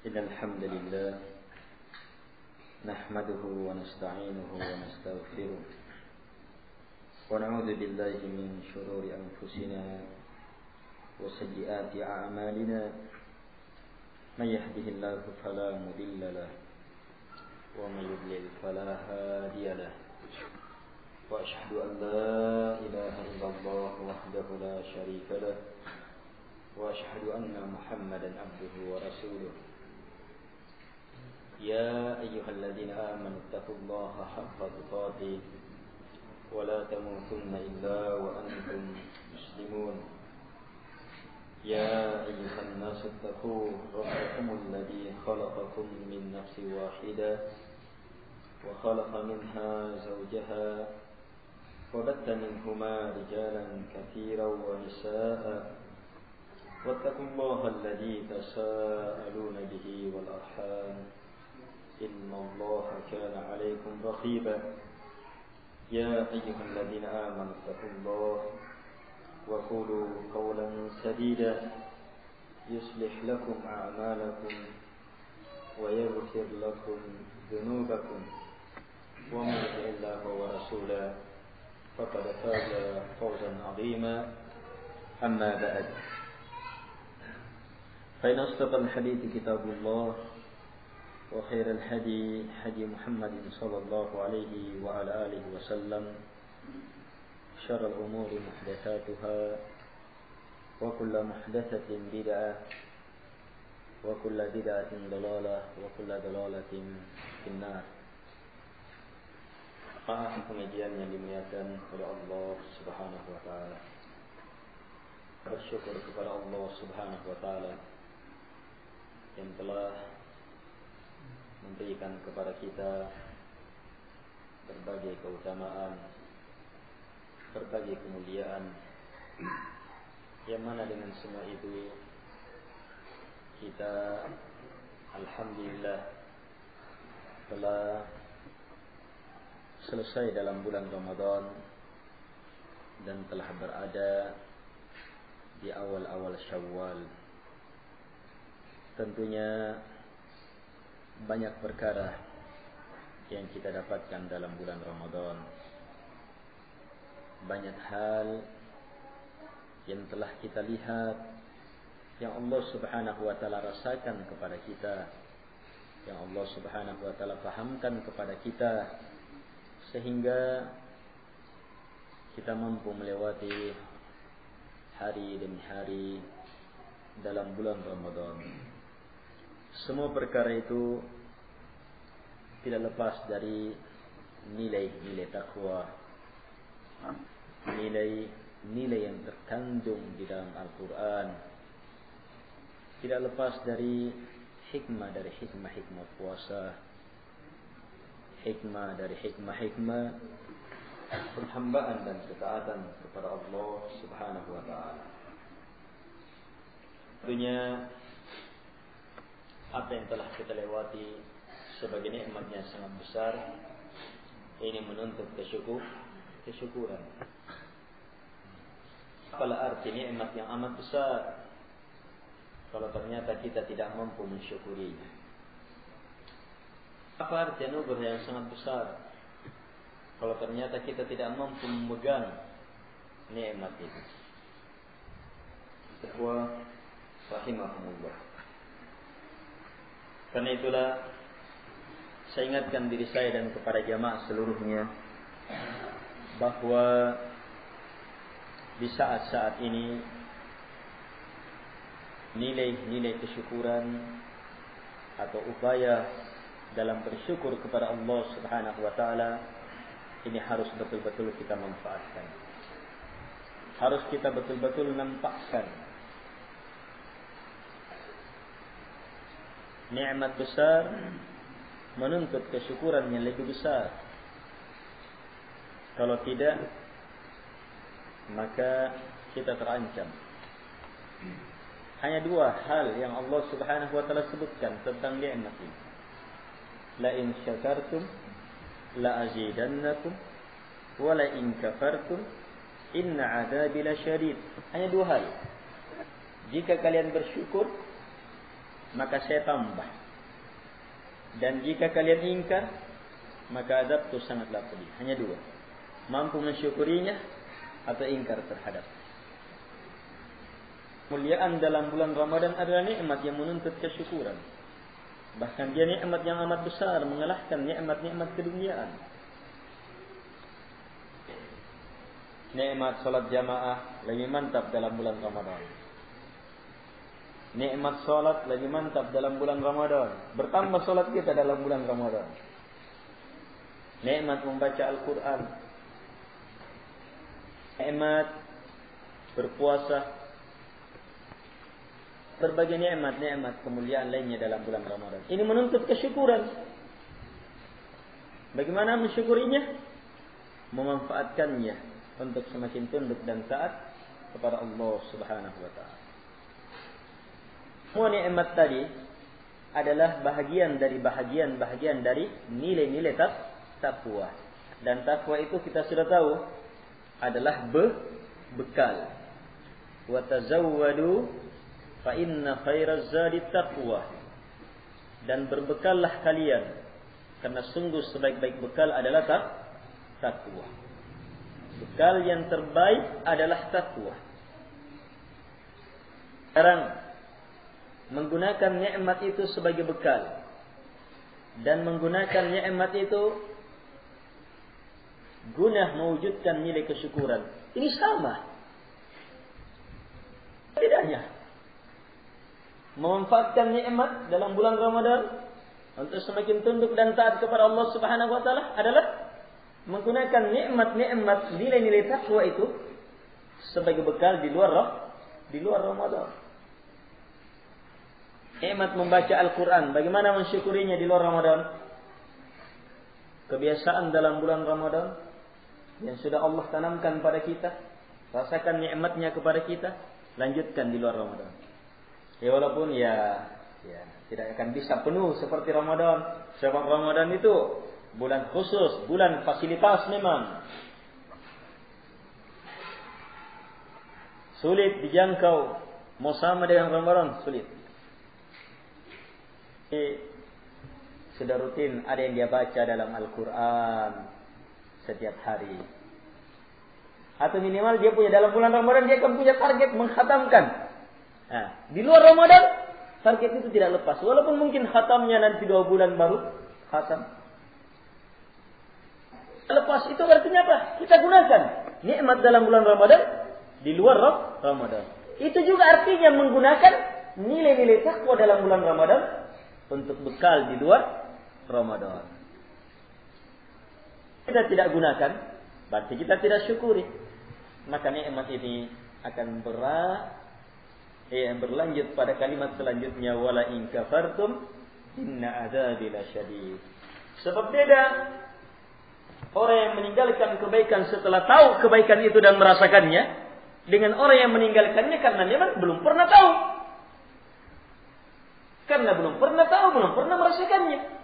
Innal hamdalillah nahmaduhu wa nasta'inuhu wa nastaghfiruh wa na'udzu billahi min shururi anfusina wa sayyiati a'malina may yahdihillahu fala mudilla lahu wa may yudlil fala hadiya lahu wa ashhadu an la ilaha illallah wahdahu la syarika lahu wa ashhadu anna Muhammadan abduhu wa rasuluh. يا أيها الذين آمنوا اتقوا الله حق تقاته ولا تموتن إلا وأنتم مسلمون يا أيها الناس اتقوا ربكم الذي خلقكم من نفس واحدة وخلق منها زوجها وبث منهما رجالا كثيرا ونساء واتقوا الله الذي تساءلون به والأرحام إن الله كان عليكم رقيبا يا أيها الذين آمنوا اتقوا الله وقولوا قولا سديدا يصلح لكم أعمالكم ويغفر لكم ذنوبكم ومن يطع الله ورسوله فقد فاز فوزا عظيما أما بعد فإن أصدق الحديث كتاب الله وخير الهدي هدي محمد صلى الله عليه وعلى آله وسلم شر الأمور محدثاتها وكل محدثة بدعة وكل بدعة ضلالة وكل ضلالة في النار. Pengajian yang dimuliakan oleh Allah Subhanahu wa taala. Bersyukur kepada Allah Subhanahu wa taala yang telah memberikan kepada kita berbagai keutamaan, berbagai kemuliaan, yang mana dengan semua itu kita alhamdulillah telah selesai dalam bulan Ramadan dan telah berada di awal-awal Syawal. Tentunya banyak perkara yang kita dapatkan dalam bulan Ramadan. Banyak hal yang telah kita lihat, yang Allah Subhanahu wa ta'ala rasakan kepada kita, yang Allah Subhanahu wa ta'ala fahamkan kepada kita, sehingga kita mampu melewati hari demi hari dalam bulan Ramadan. Semua perkara itu tidak lepas dari nilai-nilai takwa, nilai-nilai yang terkandung di dalam Al-Quran, tidak lepas dari hikmah puasa, hikmah dari hikmah penghambaan dan ketaatan kepada Allah Subhanahu wa ta'ala. Tentunya apa yang telah kita lewati sebagai nikmat yang sangat besar, ini menuntut kesyukuran. Apalah arti nikmat yang amat besar kalau ternyata kita tidak mampu mensyukurinya? Apa arti anugerah yang sangat besar kalau ternyata kita tidak mampu memegang nikmat itu? Ikhwah rahimahumullah. Karena itulah saya ingatkan diri saya dan kepada jamaah seluruhnya bahwa di saat-saat ini nilai-nilai kesyukuran atau upaya dalam bersyukur kepada Allah Subhanahu wa ta'ala ini harus betul-betul kita manfaatkan. Harus kita betul-betul nampakkan. Nikmat besar menuntut kesyukuran yang lebih besar. Kalau tidak, maka kita terancam. Hanya dua hal yang Allah Subhanahu wa taala sebutkan tentang nikmat ini. La in syakartum la azidannakum wa la in kafartum inna 'adzabi lasyadid. Hanya dua hal. Jika kalian bersyukur, maka saya tambah. Dan jika kalian ingkar, maka azabku sangatlah pedih. Hanya dua. Mampu mensyukurinya atau ingkar terhadap. Kemuliaan dalam bulan Ramadan adalah nikmat yang menuntut kesyukuran. Bahkan dia nikmat yang amat besar, mengalahkan nikmat-nikmat keduniaan. Nikmat salat jamaah lebih mantap dalam bulan Ramadan. Nikmat salat lebih mantap dalam bulan Ramadan. Bertambah salat kita dalam bulan Ramadan. Nikmat membaca Al-Quran. Nikmat berpuasa. Berbagai nikmat-nikmat kemuliaan lainnya dalam bulan Ramadan. Ini menuntut kesyukuran. Bagaimana mensyukurinya? Memanfaatkannya untuk semakin tunduk dan taat kepada Allah Subhanahu wa taala. Semua nikmat tadi adalah bahagian dari nilai-nilai takwa. Dan takwa itu kita sudah tahu adalah bekal. Wa tazawwadu fa inna khairaz zadi taqwa. Dan berbekallah kalian karena sungguh sebaik-baik bekal adalah takwa. Bekal yang terbaik adalah takwa. Sekarang menggunakan nikmat itu sebagai bekal dan menggunakan nikmat itu guna mewujudkan nilai kesyukuran. Ini sama. Bedanya memanfaatkan nikmat dalam bulan Ramadan untuk semakin tunduk dan taat kepada Allah Subhanahu wa taala adalah menggunakan nikmat-nikmat nilai-nilai takwa itu sebagai bekal di luar Ramadan. Nikmat membaca Al-Quran, bagaimana mensyukurinya di luar Ramadan? Kebiasaan dalam bulan Ramadan yang sudah Allah tanamkan pada kita, rasakan nikmatnya kepada kita, lanjutkan di luar Ramadan. Ya walaupun ya tidak akan bisa penuh seperti Ramadan. Sebab Ramadan itu bulan khusus, bulan fasilitas memang. Sulit dijangkau, mau sama dengan Ramadan sulit. Sudah rutin ada yang dia baca dalam Al-Quran setiap hari. Atau minimal dia punya dalam bulan Ramadan dia akan punya target mengkhatamkan. Nah, di luar Ramadan target itu tidak lepas. Walaupun mungkin khatamnya nanti 2 bulan baru khatam. Lepas itu artinya apa? Kita gunakan nikmat dalam bulan Ramadan di luar Ramadan. Itu juga artinya menggunakan nilai-nilai takwa dalam bulan Ramadan untuk bekal di luar Ramadan. Kita tidak gunakan, berarti kita tidak syukuri. Maka nikmat ini akan berlanjut pada kalimat selanjutnya, wala in kafartum inna adzabi lasyadid. Sebab beda orang yang meninggalkan kebaikan setelah tahu kebaikan itu dan merasakannya dengan orang yang meninggalkannya karena memang belum pernah tahu. Karena belum pernah tahu, belum pernah merasakannya.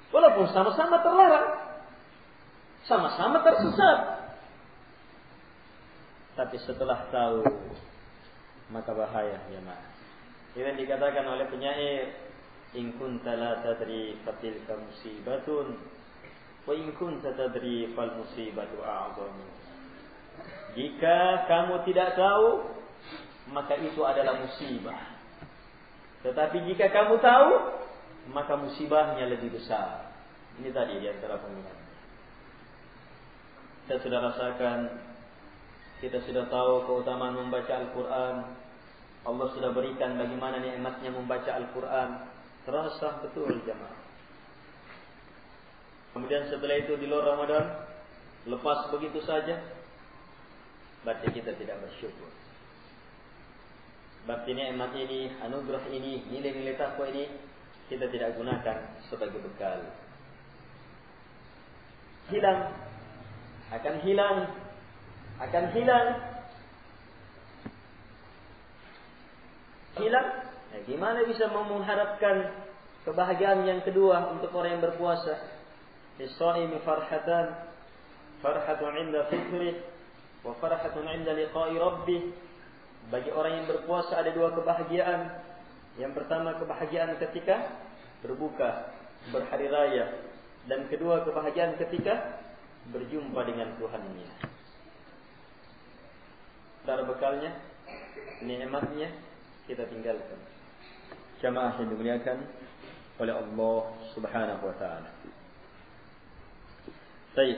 Walaupun sama-sama terlarang, sama-sama tersesat, tapi setelah tahu maka bahaya jemaah. Ini dikatakan oleh penyair, in kunta la tadri fatilka musibatun wa in kunta tadri fal musibatu a'zamu. Jika kamu tidak tahu, maka itu adalah musibah. Tetapi jika kamu tahu, maka musibahnya lebih besar. Ini tadi di antara penggunaan. Kita sudah rasakan, kita sudah tahu keutamaan membaca Al-Quran. Allah sudah berikan bagaimana nikmatnya membaca Al-Quran. Terasa betul jemaah. Kemudian setelah itu di luar Ramadan, lepas begitu saja, berarti kita tidak bersyukur. bakti nikmat ini, anugerah ini, nilai-nilai takwa ini kita tidak gunakan sebagai bekal. Hilang, akan hilang. Nah, gimana bisa mengharapkan kebahagiaan yang kedua untuk orang yang berpuasa? Lis-shaimi farhatun 'inda fitrih wa farhatun 'inda liqa'i rabbih. Bagi orang yang berpuasa ada dua kebahagiaan. Yang pertama kebahagiaan ketika berbuka, berhari raya, dan kedua kebahagiaan ketika berjumpa dengan Tuhannya. Cara bekalnya, nikmatnya kita tinggalkan. Jamaah yang dimuliakan oleh Allah Subhanahu wa taala. Baik.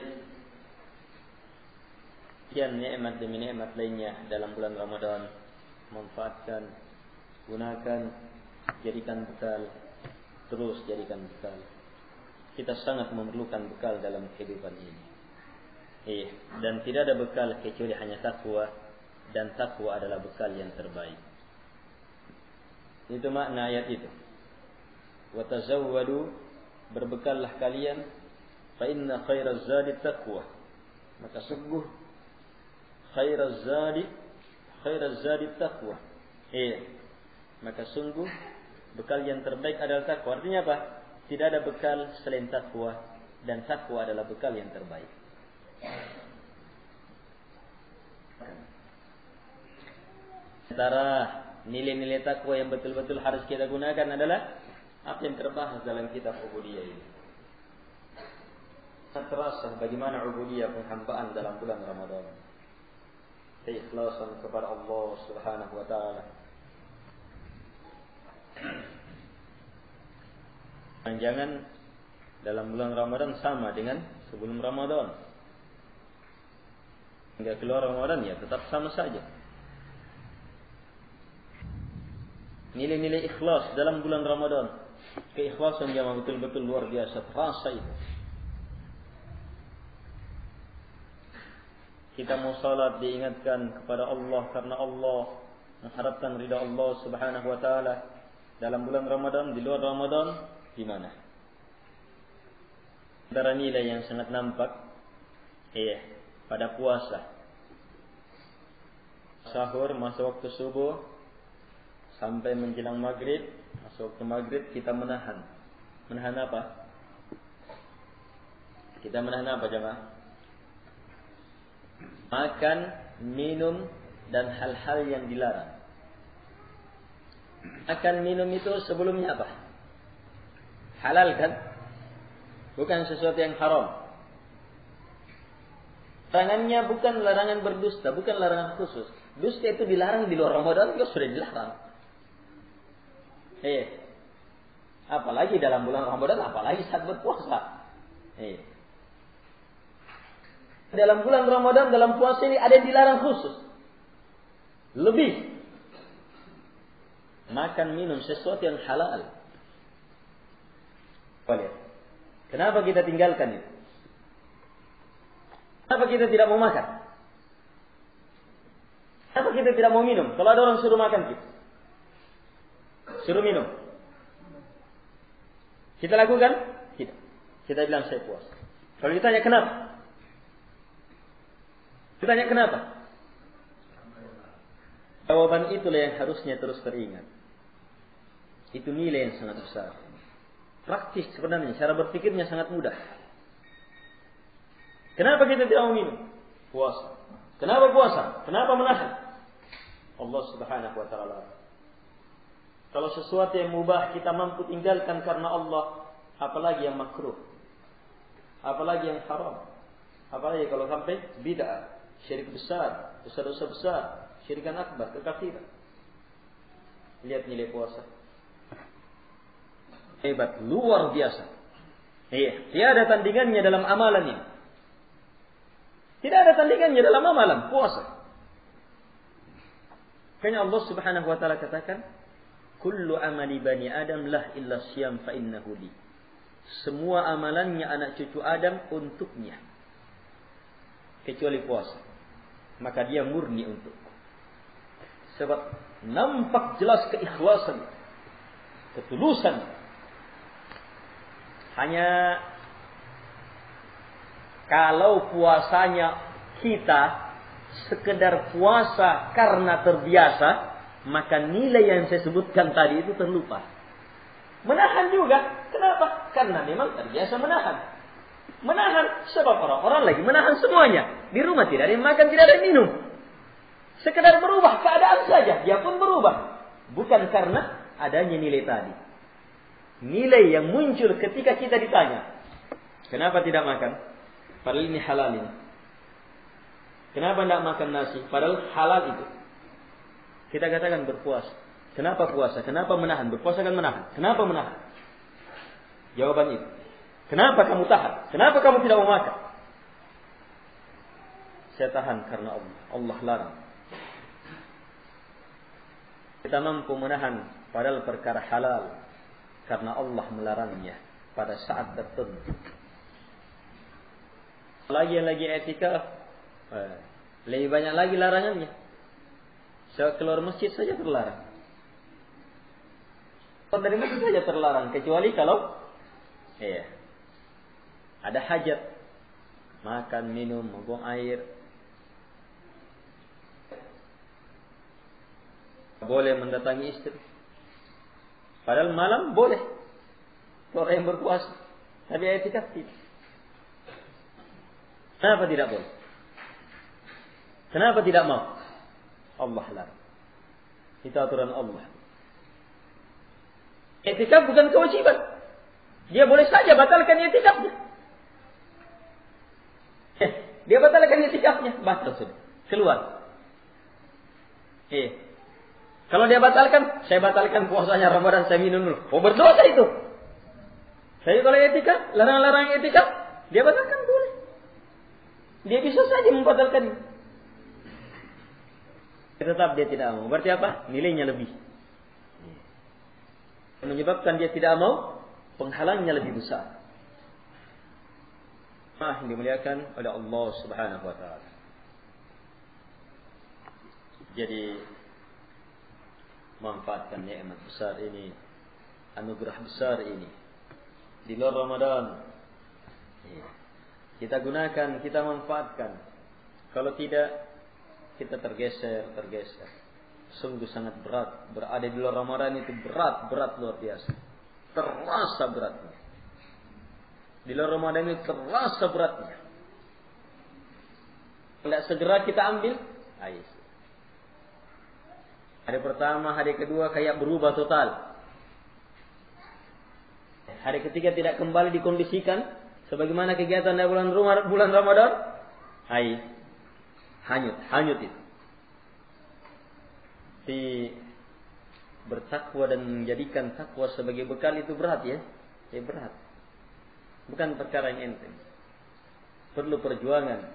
Sekian nikmat demi nikmat lainnya dalam bulan Ramadan. Manfaatkan, gunakan, jadikan bekal, terus jadikan bekal. Kita sangat memerlukan bekal dalam kehidupan ini. Dan tidak ada bekal kecuali hanya takwa, dan takwa adalah bekal yang terbaik. Itu makna ayat itu. Wa tazawwadu, berbekallah kalian, fa inna khairaz zadi taqwa. Maka sungguh khairaz zadi taqwa. Maka sungguh bekal yang terbaik adalah takwa. Artinya apa? Tidak ada bekal selain takwa, dan takwa adalah bekal yang terbaik. Antara nilai-nilai takwa yang betul-betul harus kita gunakan adalah apa yang terbahas dalam kitab ubudiyah ini. Terasa bagaimana ubudiyah, penghambaan dalam bulan Ramadan. Keikhlasan kepada Allah Subhanahu wa taala. Jangan dalam bulan Ramadan sama dengan sebelum Ramadan. Hingga keluar Ramadan ya tetap sama saja. Nilai-nilai ikhlas dalam bulan Ramadan, keikhlasan yang betul-betul luar biasa, terasa itu. Kita mau salat diingatkan kepada Allah karena Allah, mengharapkan ridha Allah Subhanahu wa taala. Dalam bulan Ramadan, di luar Ramadan, di mana? Antara nilai yang sangat nampak pada puasa. Sahur masa waktu subuh sampai menjelang maghrib, masuk waktu maghrib kita menahan. Menahan apa? Kita menahan apa jemaah? Makan, minum, dan hal-hal yang dilarang. Makan, minum itu sebelumnya apa? Halal kan? Bukan sesuatu yang haram. Larangannya bukan larangan berdusta, bukan larangan khusus. Dusta itu dilarang di luar Ramadan, itu sudah dilarang. Apalagi dalam bulan Ramadan, apalagi saat berpuasa. Dalam bulan Ramadan, dalam puasa ini ada yang dilarang khusus. Lebih. Makan, minum sesuatu yang halal. Kenapa kita tinggalkan itu? Kenapa kita tidak mau makan? Kenapa kita tidak mau minum? Kalau ada orang suruh makan kita, suruh minum, kita lakukan? Tidak. Kita bilang saya puas. Kalau ditanya kenapa? Ditanya kenapa? Jawaban itulah yang harusnya terus teringat. Itu nilai yang sangat besar. Praktis sebenarnya, cara berpikirnya sangat mudah. Kenapa kita tidak mau minum? Puasa. Kenapa puasa? Kenapa menahan? Allah Subhanahu wa taala. Kalau sesuatu yang mubah kita mampu tinggalkan karena Allah, apalagi yang makruh, apalagi yang haram, apalagi kalau sampai bid'ah, syirik besar, dosa-dosa besar, syirikan akbar, kekafiran. Lihat nilai puasa. Hebat, luar biasa. Tiada tandingannya dalam amalan ini. Tidak ada tandingannya dalam amalan puasa. Karena Allah Subhanahu wa taala katakan, "Kullu amali bani Adam lah illa syiyam fa innahu li." Semua amalannya anak cucu Adam untuknya, kecuali puasa. Maka dia murni untukku. Sebab nampak jelas keikhlasan, ketulusan. Hanya kalau puasanya kita sekedar puasa karena terbiasa, maka nilai yang saya sebutkan tadi itu terlupa. Menahan juga. Kenapa? Karena memang terbiasa menahan. Menahan sebab orang-orang lagi menahan semuanya. Di rumah tidak ada yang makan, tidak ada yang minum. Sekedar berubah keadaan saja, dia pun berubah. Bukan karena adanya nilai tadi. Nilai yang muncul ketika kita ditanya, kenapa tidak makan? Padahal ini halal ini. Kenapa tidak makan nasi? Padahal halal itu. Kita katakan berpuasa. Kenapa puasa? Kenapa menahan? Berpuasa kan menahan. Kenapa menahan? Jawaban itu. Kenapa kamu tahan? Kenapa kamu tidak mau makan? Saya tahan karena Allah. Allah larang. Kita mampu menahan padahal perkara halal karena Allah melarangnya pada saat tertentu. Lagi etikaf, lebih banyak lagi larangannya. Saya keluar masjid saja terlarang. Dari masjid saja terlarang, kecuali kalau ada hajat, makan, minum, buang air. Boleh mendatangi istri. Padahal malam boleh. Orang yang berpuasa. Tapi etikaf tidak. Kenapa tidak boleh? Kenapa tidak mau? Allah larang. Itu aturan Allah. Etikaf bukan kewajiban. Dia boleh saja batalkan etikafnya. Dia batalkan etikafnya, batal sudah. Keluar. Kalau dia batalkan, saya batalkan puasanya Ramadan, saya minum dulu. Oh, berdosa itu. Saya kalau etikaf, larang-larang etikaf, dia batalkan boleh. Dia bisa saja membatalkan. Tetap dia tidak mau. Berarti apa? Nilainya lebih. Menyebabkan dia tidak mau, penghalangnya lebih besar. Yang dimuliakan oleh Allah Subhanahu wa taala. Jadi manfaatkan nikmat besar ini, anugerah besar ini di luar Ramadan. Kita gunakan, kita manfaatkan. Kalau tidak, kita tergeser. Sungguh sangat berat. Berada di luar Ramadan itu berat luar biasa. Terasa beratnya. Di luar Ramadan itu terasa beratnya. Tidak segera kita ambil, hari pertama, hari kedua kayak berubah total. Hari ketiga tidak kembali dikondisikan sebagaimana kegiatan di bulan Ramadan. Hanyut itu. Bertakwa dan menjadikan takwa sebagai bekal itu berat ya. Berat. Bukan perkara yang enteng. Perlu perjuangan,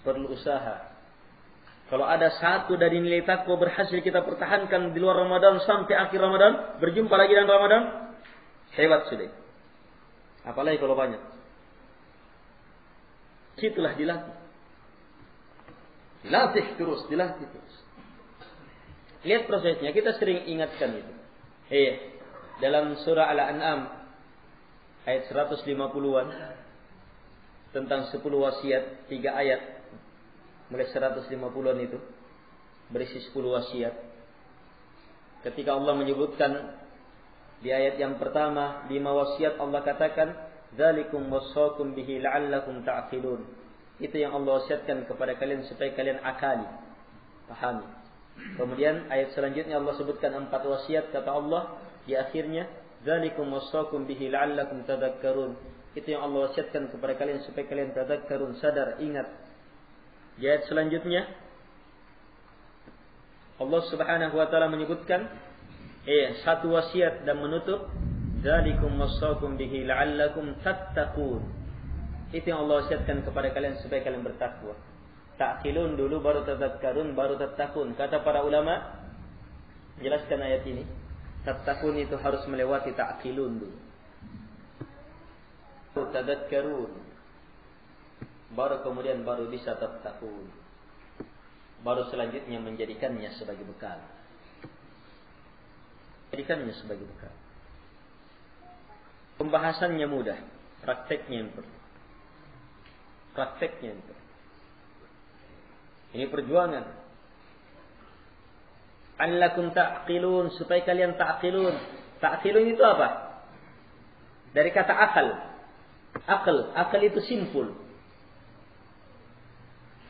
perlu usaha. Kalau ada satu dari nilai takwa berhasil kita pertahankan di luar Ramadan sampai akhir Ramadan, berjumpa lagi dengan Ramadan, hebat sudah. Apalagi kalau banyak. Situlah dilatih. Dilatih terus. Lihat prosesnya, kita sering ingatkan itu. Dalam surah Al-An'am ayat 150-an tentang 10 wasiat, 3 ayat mulai 150-an itu berisi 10 wasiat. Ketika Allah menyebutkan di ayat yang pertama 5 wasiat, Allah katakan dzalikum wasaqum bihi la'allakum ta'qilun. Itu yang Allah wasiatkan kepada kalian supaya kalian akali, pahami. Kemudian ayat selanjutnya Allah sebutkan 4 wasiat, kata Allah di akhirnya dzalikum wasaqum bihi la'allakum tadhakkarun. Itu yang Allah wasiatkan kepada kalian supaya kalian tadhakkarun, sadar, ingat. Di ayat selanjutnya Allah Subhanahu wa taala menyebutkan satu wasiat dan menutup dzalikum wasaqum bihi la'allakum tattaqun. Itu yang Allah wasiatkan kepada kalian supaya kalian bertakwa. Ta'qilun dulu baru tadhakkarun baru tattaqun. Kata para ulama jelaskan ayat ini, tattaqun itu harus melewati ta'qilun dulu. Tadhakkarun baru kemudian baru bisa tattaqun. baru selanjutnya menjadikannya sebagai bekal. Jadikannya sebagai bekal. Pembahasannya mudah, prakteknya yang perlu. Prakteknya yang perlu. Ini perjuangan. Allakum ta'qilun, supaya kalian ta'qilun. Ta'qilun itu apa? Dari kata akal. Akal itu simpul.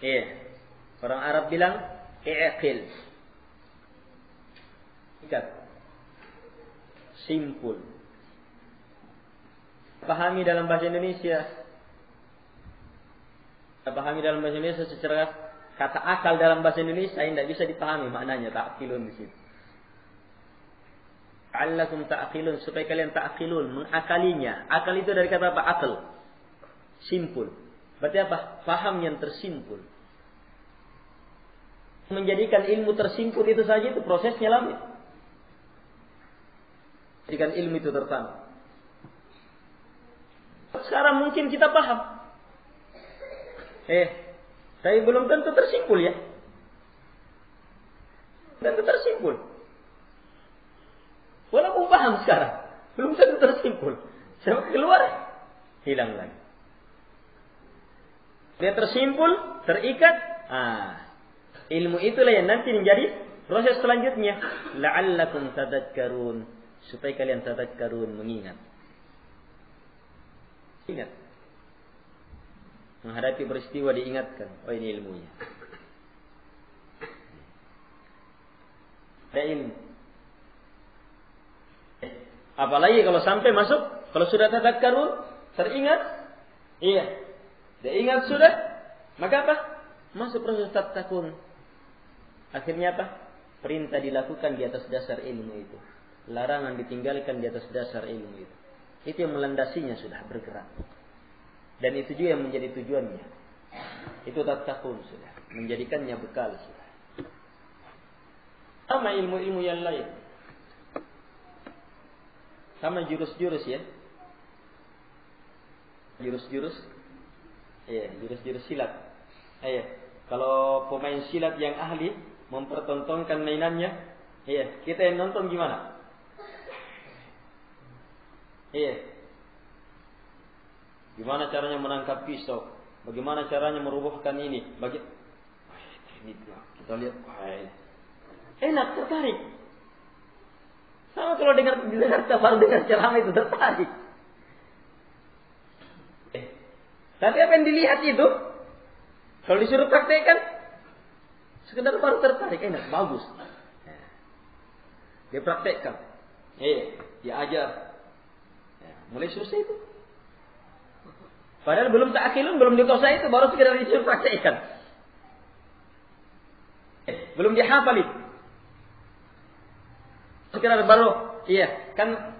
Iya. Orang Arab bilang i'qil. Ikat. Simpul. Pahami dalam bahasa Indonesia. Pahami dalam bahasa Indonesia secara kata akal dalam bahasa Indonesia tidak bisa dipahami maknanya ta'qilun di situ. Allakum ta'qilun, supaya kalian ta'qilun, mengakalinya. Akal itu dari kata apa? Akal. Simpul. Berarti apa? Paham yang tersimpul. Menjadikan ilmu tersimpul itu saja itu prosesnya lama. Jadikan ilmu itu tertanam. Sekarang mungkin kita paham. Tapi belum tentu tersimpul ya. Tentu tersimpul. Walaupun paham sekarang, belum tentu tersimpul. Sampai keluar, hilang lagi. Dia tersimpul, terikat. Ilmu itulah yang nanti menjadi proses selanjutnya. La'allakum tadakkarun, supaya kalian tadakkarun, mengingat. Ingat. Menghadapi peristiwa diingatkan. Oh, ini ilmunya. Ada ilmu. Apalagi kalau sampai masuk, kalau sudah tadakkarun, teringat. Iya. Dia ingat sudah, maka apa? Masuk proses tatakun. Akhirnya apa? Perintah dilakukan di atas dasar ilmu itu. Larangan ditinggalkan di atas dasar ilmu itu. Itu yang melandasinya sudah bergerak. Dan itu juga yang menjadi tujuannya. Itu tatakun sudah. Menjadikannya bekal sudah. Sama ilmu-ilmu yang lain. Sama jurus-jurus ya. Jurus-jurus. Iya, jurus-jurus silat. Iya. Kalau pemain silat yang ahli mempertontonkan mainannya, iya, kita yang nonton gimana? Iya. Gimana caranya menangkap pisau? Bagaimana caranya merubuhkan ini? Ini kita lihat, enak, tertarik. Sama kalau dengar ceramah itu tertarik. Tapi apa yang dilihat itu, kalau disuruh praktekkan, sekedar baru tertarik, enak, bagus. Dia praktekkan, dia ajar. Mulai susah itu. Padahal belum ta'qilun, belum dikuasai itu, baru sekedar disuruh praktekkan. Belum dihafal itu. Sekedar baru, kan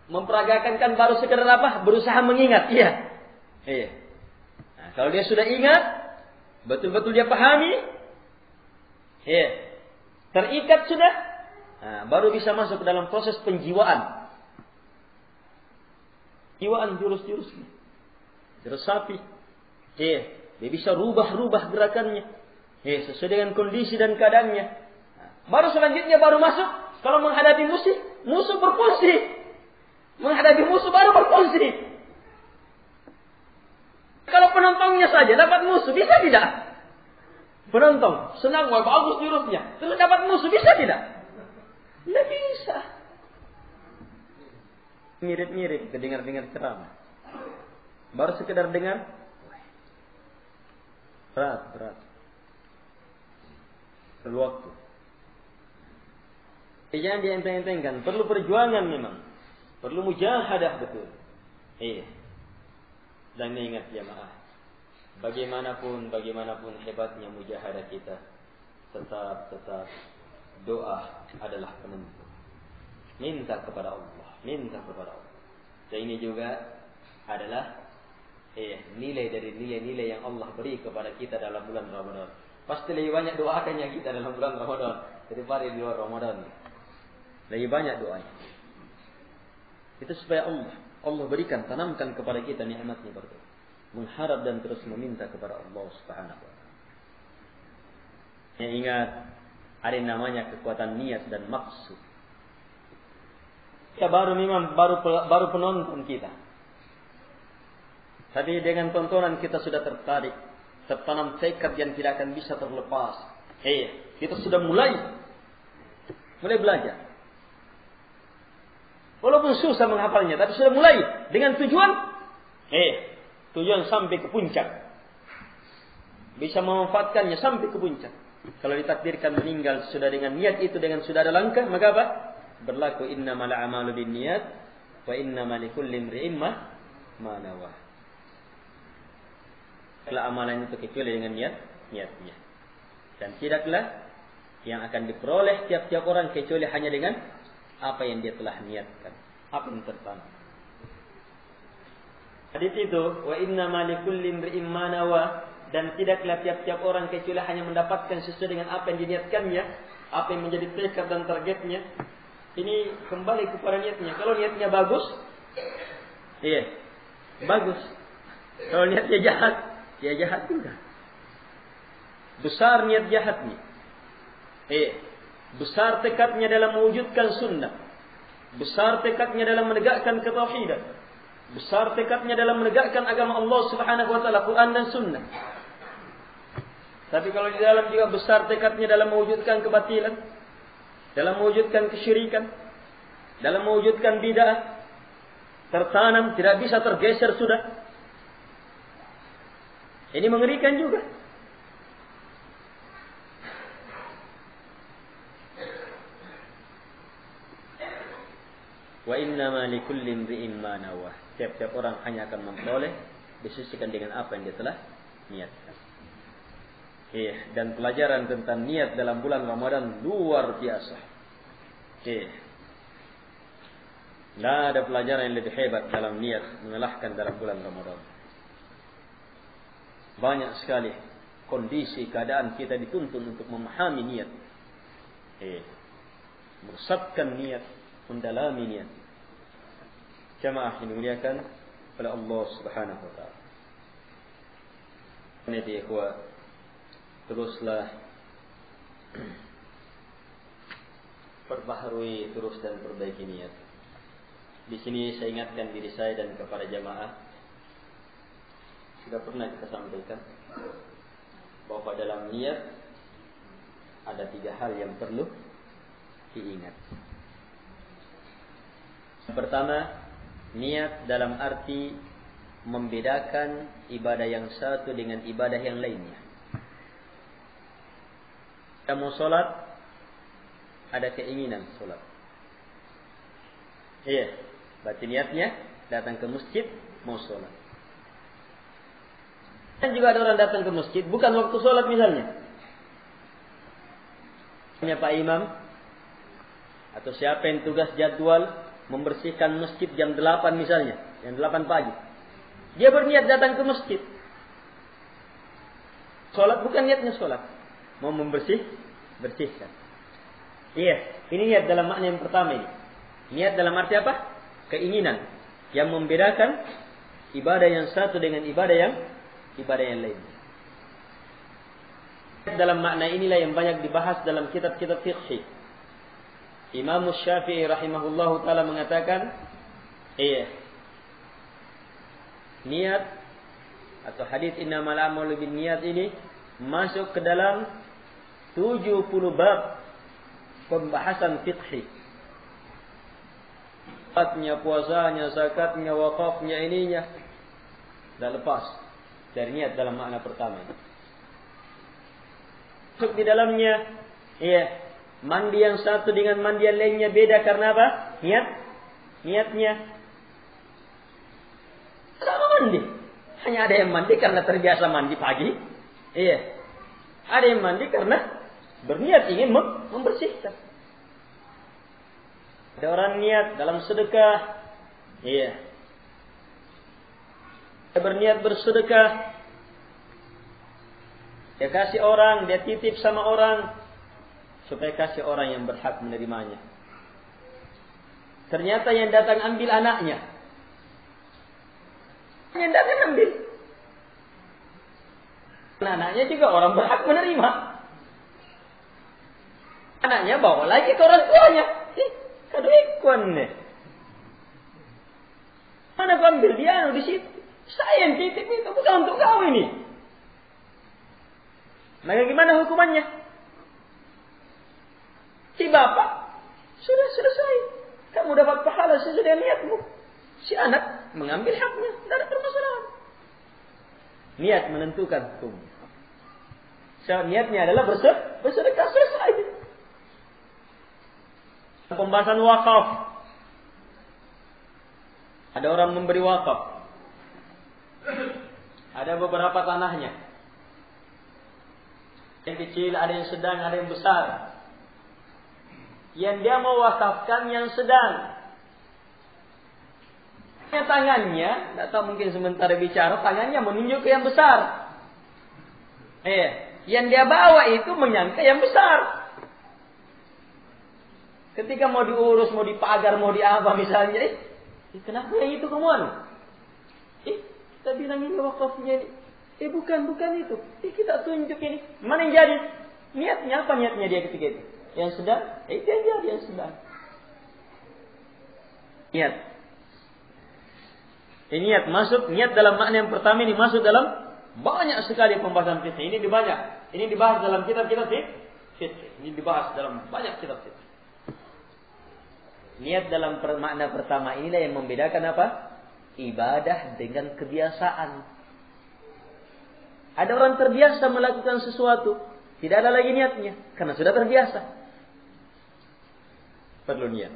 memperagakan kan baru sekedar apa? Berusaha mengingat, iya. Nah, kalau dia sudah ingat, betul-betul dia pahami, terikat sudah, nah, baru bisa masuk ke dalam proses penjiwaan. Jiwaan jurus-jurusnya. Jurus sapi. Dia bisa rubah-rubah gerakannya. Sesuai dengan kondisi dan keadaannya. Baru selanjutnya baru masuk. Kalau menghadapi musuh berfungsi. Menghadapi musuh baru berfungsi. Kalau penontonnya saja dapat musuh, bisa tidak? Penonton senang, wah bagus jurusnya. Terus dapat musuh, bisa tidak? Tidak bisa. Mirip-mirip dengar-dengar ceramah. Baru sekedar dengar, berat. Perlu waktu. Jangan dienteng-entengkan. Perlu perjuangan memang. Perlu mujahadah betul. Dan ingat jamaah, bagaimanapun hebatnya mujahadah kita, tetap doa adalah penentu. Minta kepada Allah. Dan ini juga adalah nilai dari nilai-nilai yang Allah beri kepada kita dalam bulan Ramadan. Pasti lebih banyak doakannya kita dalam bulan Ramadan daripada di luar Ramadan. Lebih banyak doanya. Itu supaya Allah berikan, tanamkan kepada kita nikmatnya berkat. Mengharap dan terus meminta kepada Allah Subhanahu wa taala. Yang ingat, ada yang namanya kekuatan niat dan maksud. Kita baru penonton kita. Tapi dengan tontonan kita sudah tertarik, tertanam tekad yang tidak akan bisa terlepas. Kita sudah mulai belajar. Walaupun susah menghafalnya, tapi sudah mulai dengan tujuan sampai ke puncak. Bisa memanfaatkannya sampai ke puncak. Kalau ditakdirkan meninggal sudah dengan niat itu, dengan sudah ada langkah, maka apa? Berlaku innamal a'malu binniyat wa innamal likulli imri'in ma nawah. Kalau amalan itu kecuali dengan niatnya. Dan tidaklah yang akan diperoleh tiap-tiap orang kecuali hanya dengan apa yang dia telah niatkan, apa yang tertanam. Hadis itu, wa innamal likulli imri'in ma nawah, dan tidaklah tiap-tiap orang kecuali hanya mendapatkan sesuai dengan apa yang diniatkannya, apa yang menjadi tekad dan targetnya. Ini kembali kepada niatnya. Kalau niatnya bagus, bagus. Kalau niatnya jahat, ya jahat juga. Besar niat jahatnya. Besar tekadnya dalam mewujudkan sunnah. Besar tekadnya dalam menegakkan ketauhidan. Besar tekadnya dalam menegakkan agama Allah Subhanahu wa taala, Quran dan sunnah. Tapi kalau di dalam juga besar tekadnya dalam mewujudkan kebatilan, dalam mewujudkan kesyirikan, dalam mewujudkan bid'ah, tertanam, tidak bisa tergeser sudah. Ini mengerikan juga. Wa innama likulli imri'in ma nawah. Tiap-tiap orang hanya akan memperoleh disesuaikan dengan apa yang dia telah niatkan. Dan pelajaran tentang niat dalam bulan Ramadan luar biasa. Tidak ada pelajaran yang lebih hebat dalam niat mengalahkan dalam bulan Ramadan. Banyak sekali kondisi keadaan kita dituntun untuk memahami niat. Meresapkan niat, mendalami niat. Jamaah yang dimuliakan oleh Allah Subhanahu wa taala. Ini ikhwah, teruslah perbaharui terus dan perbaiki niat. Di sini saya ingatkan diri saya dan kepada jamaah, sudah pernah kita sampaikan bahwa dalam niat ada 3 hal yang perlu diingat. Yang pertama, niat dalam arti membedakan ibadah yang satu dengan ibadah yang lainnya. Kita mau sholat, ada keinginan sholat. Berarti niatnya datang ke masjid mau sholat. Dan juga ada orang datang ke masjid bukan waktu sholat misalnya. Pak Imam atau siapa yang tugas jadwal membersihkan masjid jam 8 misalnya, jam 8 pagi. Dia berniat datang ke masjid. Sholat bukan niatnya sholat, mau bersihkan. Ini niat dalam makna yang pertama ini. Niat dalam arti apa? Keinginan yang membedakan ibadah yang satu dengan ibadah yang lain. Dalam makna inilah yang banyak dibahas dalam kitab-kitab fiqh. Imam Syafi'i rahimahullahu taala mengatakan, niat atau hadis innamal a'malu binniyat ini masuk ke dalam 70 bab pembahasan fiqh. Zakatnya, puasanya, zakatnya, wakafnya, ininya tidak lepas dari niat dalam makna pertama ini. Masuk di dalamnya, mandi yang satu dengan mandi yang lainnya beda karena apa? Niatnya. Sama mandi. Hanya ada yang mandi karena terbiasa mandi pagi. Ada yang mandi karena berniat ingin membersihkan. Ada orang niat dalam sedekah. Dia berniat bersedekah. Dia kasih orang, dia titip sama orang supaya kasih orang yang berhak menerimanya. Ternyata yang datang ambil anaknya. Yang datang ambil. Anaknya juga orang berhak menerima. Anaknya bawa lagi ke orang tuanya. Kado ikon nih. Mana kau ambil dia di situ? Saya yang titip itu, bukan untuk kau ini. Maka gimana hukumannya? Si bapak sudah selesai. Kamu dapat pahala sesuai niatmu. Si anak mengambil haknya, tidak ada permasalahan. Niat menentukan hukum. So, niatnya adalah bersedekah, selesai. Pembahasan wakaf. Ada orang memberi wakaf. Ada beberapa tanahnya. Yang kecil, ada yang sedang, ada yang besar. Yang dia mau wakafkan yang sedang. Tangannya, tidak tahu mungkin sementara bicara, tangannya menunjuk ke yang besar. Yang dia bawa itu menyangka yang besar. Ketika mau diurus, mau dipagar, mau diapa misalnya, kenapa yang itu kamu? Kita bilang ini wakafnya ini. Bukan itu. Kita tunjuk ini. Mana yang jadi? Niatnya apa niatnya dia ketika itu? Yang sedang? Itu yang jadi yang sedang. Niat. Niat masuk, niat dalam makna yang pertama ini masuk dalam banyak sekali pembahasan fikih. Ini dibahas dalam kitab-kitab fikih. Ini dibahas dalam banyak kitab fikih. Niat dalam makna pertama inilah yang membedakan apa? Ibadah dengan kebiasaan. Ada orang terbiasa melakukan sesuatu, tidak ada lagi niatnya karena sudah terbiasa. Perlu niat.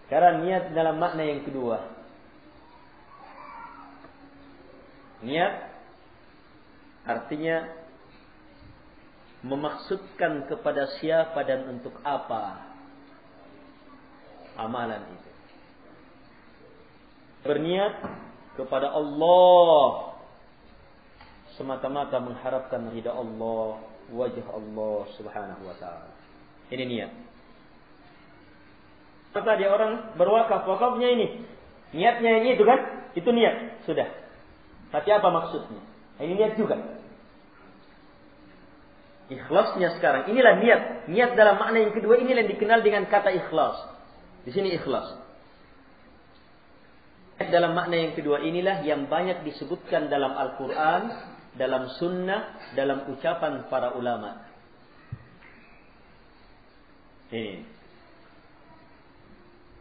Sekarang niat dalam makna yang kedua. Niat artinya memaksudkan kepada siapa dan untuk apa amalan itu. Berniat kepada Allah semata-mata mengharapkan ridha Allah, wajah Allah Subhanahu wa taala. Ini niat. Tadi orang berwakaf, wakafnya ini. Niatnya ini itu kan? Itu niat, sudah. Tapi apa maksudnya? Ini niat juga. Ikhlasnya sekarang, inilah niat. Niat dalam makna yang kedua inilah yang dikenal dengan kata ikhlas. Di sini ikhlas. Niat dalam makna yang kedua inilah yang banyak disebutkan dalam Al-Quran, dalam sunnah, dalam ucapan para ulama. Ini.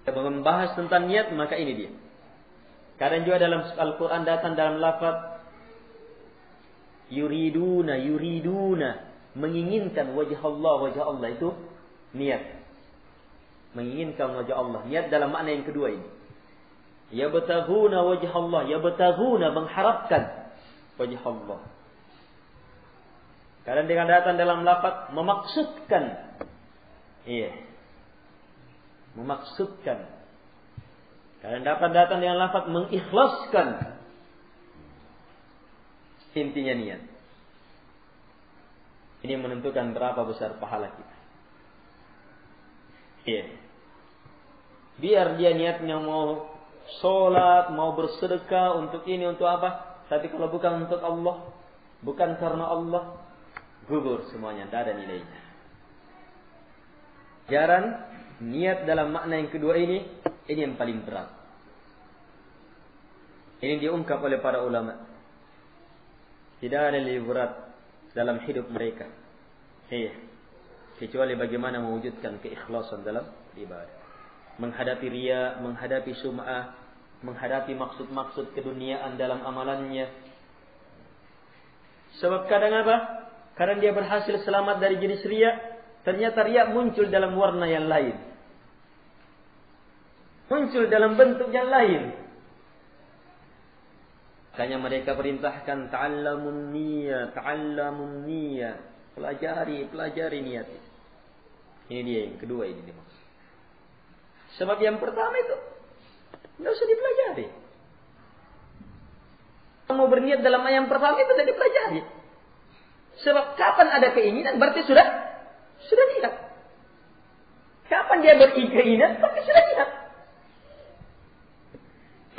Kita membahas tentang niat, maka ini dia. Kadang juga dalam Al-Quran datang dalam lafaz yuriduna, menginginkan wajah Allah itu niat. Menginginkan wajah Allah. Niat dalam makna yang kedua ini. Yabtaghuna wajah Allah, yabtaghuna mengharapkan wajah Allah. Kadang dengan datang dalam lafaz memaksudkan. Iya. Memaksudkan. Kadang dapat datang dengan lafaz mengikhlaskan. Intinya niat. Ini menentukan berapa besar pahala kita. Iya. Biar dia niatnya mau sholat, mau bersedekah, untuk ini, untuk apa. Tapi kalau bukan untuk Allah, bukan karena Allah, gugur semuanya, tidak ada nilainya. Jarang niat dalam makna yang kedua ini yang paling berat. Ini diungkap oleh para ulama. Tidak ada yang lebih berat dalam hidup mereka. Kecuali bagaimana mewujudkan keikhlasan dalam ibadah. Menghadapi riya, menghadapi sum'ah, menghadapi maksud-maksud keduniaan dalam amalannya. Sebab kadang apa? Kadang dia berhasil selamat dari jenis riya, ternyata riya muncul dalam warna yang lain. Muncul dalam bentuk yang lain. Makanya mereka perintahkan ta'allamun niyah. Pelajari niat. Ini dia yang kedua ini dimaksud. Sebab yang pertama itu tidak usah dipelajari. Mau berniat dalam yang pertama itu tidak dipelajari. Sebab kapan ada keinginan berarti sudah niat. Kapan dia berkeinginan berarti sudah niat.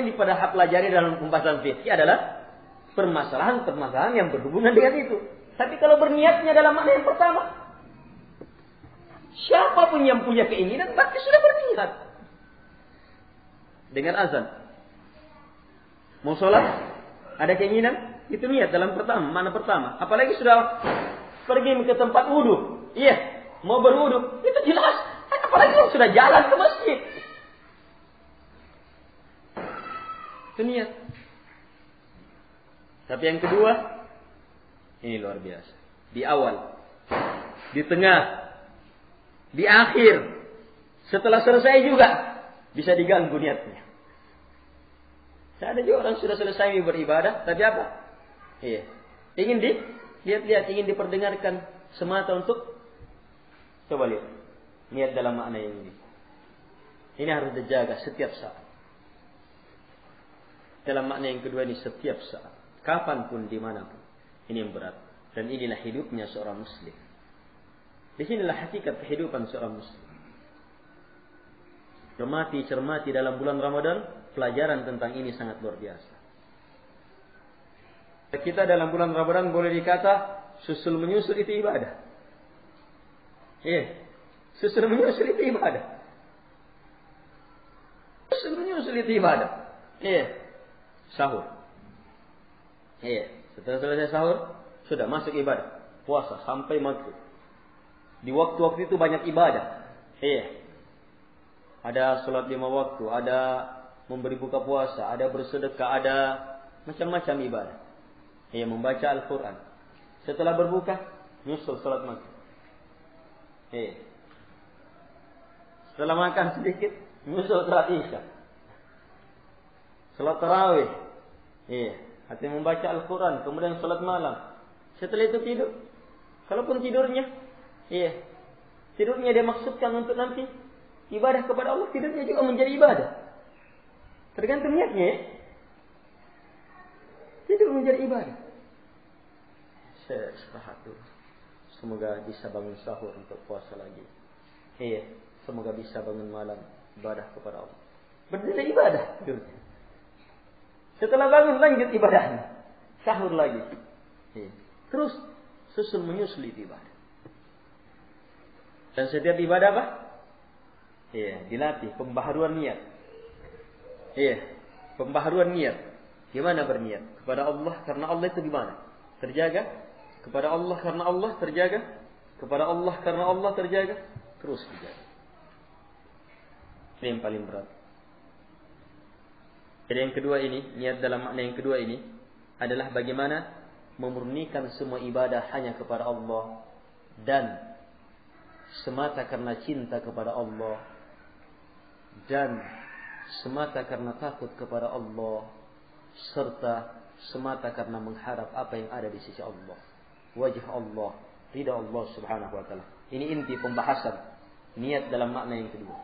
Ini pada hak pelajari dalam pembahasan fikih adalah permasalahan yang berhubungan dengan itu. Tapi kalau berniatnya dalam makna yang pertama, siapapun yang punya keinginan berarti sudah berniat. Dengar azan. Mau sholat, ada keinginan, itu niat dalam makna pertama. Apalagi sudah pergi ke tempat wudu. Iya, mau berwudu, itu jelas. Apalagi yang sudah jalan ke masjid. Itu niat. Tapi yang kedua, ini luar biasa. Di awal, di tengah, di akhir, setelah selesai juga bisa diganggu niatnya. Ada juga orang sudah selesai beribadah, tapi apa? Iya, ingin lihat, ingin diperdengarkan semata untuk coba lihat niat dalam makna yang ini. Ini harus dijaga setiap saat. Dalam makna yang kedua ini setiap saat, kapanpun, dimanapun. Ini yang berat. Dan inilah hidupnya seorang muslim. Disinilah hakikat kehidupan seorang muslim. Cermati dalam bulan Ramadan, pelajaran tentang ini sangat luar biasa. Kita dalam bulan Ramadan boleh dikata susul menyusul itu ibadah. Iya, susul menyusul itu ibadah. Susul menyusul itu ibadah. Iya, sahur. Iya, setelah selesai sahur sudah masuk ibadah, puasa sampai maghrib. Di waktu-waktu itu banyak ibadah. Iya. Ada sholat 5 waktu, ada memberi buka puasa, ada bersedekah, ada macam-macam ibadah. Iya, membaca Al-Quran. Setelah berbuka, nyusul sholat maghrib. Iya. Setelah makan sedikit, nyusul sholat isya. Sholat tarawih. Iya. Artinya membaca Al-Quran, kemudian sholat malam. Setelah itu tidur. Kalaupun tidurnya, iya, tidurnya dia maksudkan untuk nanti ibadah kepada Allah, tidurnya juga menjadi ibadah. Tergantung niatnya. Tidur menjadi ibadah. Saya istirahat dulu. Semoga bisa bangun sahur untuk puasa lagi. Iya, semoga bisa bangun malam ibadah kepada Allah. Berdiri ibadah tidurnya. Setelah bangun lanjut ibadahnya. Sahur lagi. Iya. Terus susul menyusul ibadah. Dan setiap ibadah apa? Iya, dilatih pembaharuan niat. Iya, pembaharuan niat. Gimana berniat? Kepada Allah karena Allah itu gimana? Terjaga. Kepada Allah karena Allah terjaga. Kepada Allah karena Allah terjaga. Terus dijaga. Ini yang paling berat. Jadi yang kedua ini, niat dalam makna yang kedua ini adalah bagaimana memurnikan semua ibadah hanya kepada Allah dan semata karena cinta kepada Allah dan semata karena takut kepada Allah serta semata karena mengharap apa yang ada di sisi Allah, wajah Allah, ridha Allah Subhanahu wa taala. Ini inti pembahasan niat dalam makna yang kedua.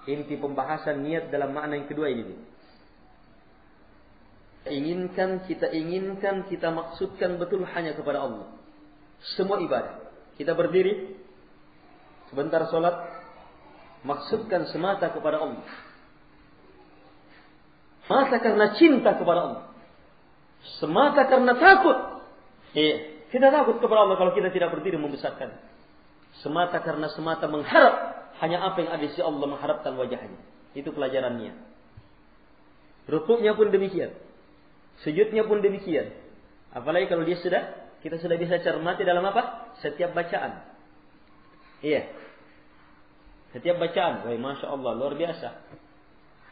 Inti pembahasan niat dalam makna yang kedua ini. Kita inginkan, kita maksudkan betul hanya kepada Allah. Semua ibadah. Kita berdiri, sebentar sholat, maksudkan semata kepada Allah. Semata karena cinta kepada Allah. Semata karena takut. Kita takut kepada Allah kalau kita tidak berdiri membesarkan. Semata karena semata mengharap hanya apa yang ada di sisi Allah, mengharapkan wajahnya. Itu pelajarannya. Rukuknya pun demikian. Sujudnya pun demikian. Apalagi kalau kita sudah bisa cermati dalam apa? Setiap bacaan. Iya. Setiap bacaan. Wah, Masya Allah, luar biasa.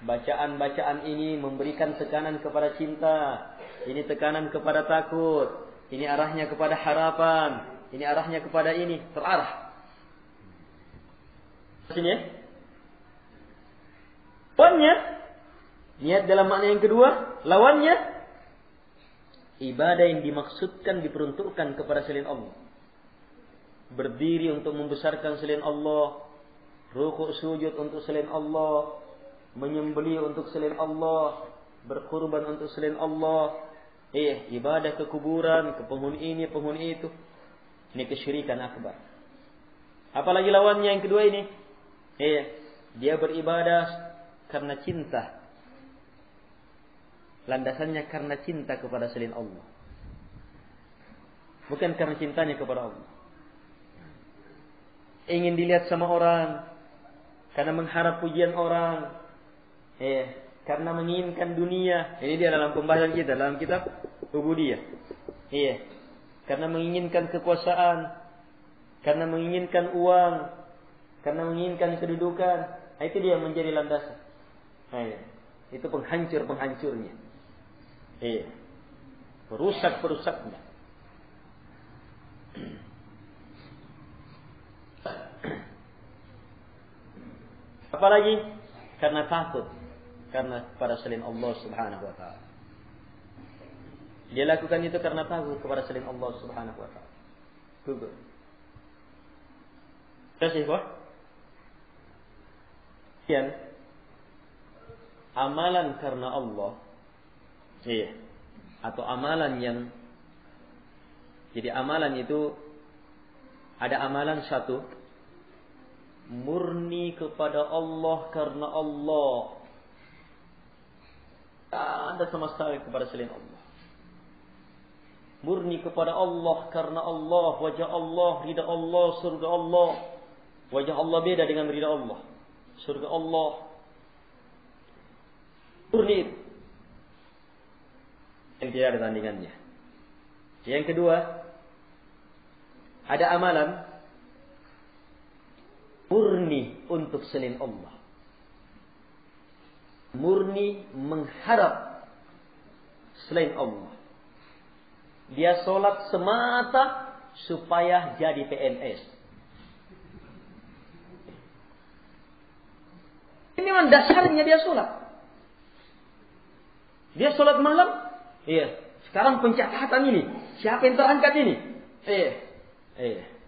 Bacaan-bacaan ini memberikan tekanan kepada cinta. Ini tekanan kepada takut. Ini arahnya kepada harapan. Ini arahnya kepada ini. Terarah. Sini. Lawannya. Niat dalam makna yang kedua. Lawannya. Ibadah yang dimaksudkan diperuntukkan kepada selain Allah. Berdiri untuk membesarkan selain Allah. Rukuk sujud untuk selain Allah. Menyembelih untuk selain Allah. Berkorban untuk selain Allah. Ibadah ke kuburan, ke penghuni ini, penghuni itu. Ini kesyirikan akbar. Apalagi lawannya yang kedua ini. Dia beribadah karena cinta. Landasannya karena cinta kepada selain Allah. Bukan karena cintanya kepada Allah. Ingin dilihat sama orang, karena mengharap pujian orang, karena menginginkan dunia. Ini dia dalam pembahasan kita dalam kitab Ubudiyah. Karena menginginkan kekuasaan, karena menginginkan uang, karena menginginkan kedudukan. Itu dia menjadi landasan. Itu penghancurnya. Perusak-perusaknya. Apalagi karena takut, karena pada selain Allah Subhanahu wa taala. Dia lakukan itu karena takut kepada selain Allah Subhanahu wa taala. Gugur. Terus yang amalan karena Allah, atau amalan yang jadi amalan itu ada amalan satu murni kepada Allah karena Allah, tak ada sama sekali kepada selain Allah. Murni kepada Allah karena Allah, wajah Allah, ridha Allah, surga Allah. Wajah Allah beda dengan ridha Allah, surga Allah. Murni yang tidak ada tandingannya. Yang kedua, ada amalan murni untuk selain Allah. Murni mengharap selain Allah. Dia sholat semata supaya jadi PNS. Ini memang dasarnya dia sholat. Dia sholat malam. Sekarang pencatatan ini. Siapa yang terangkat ini?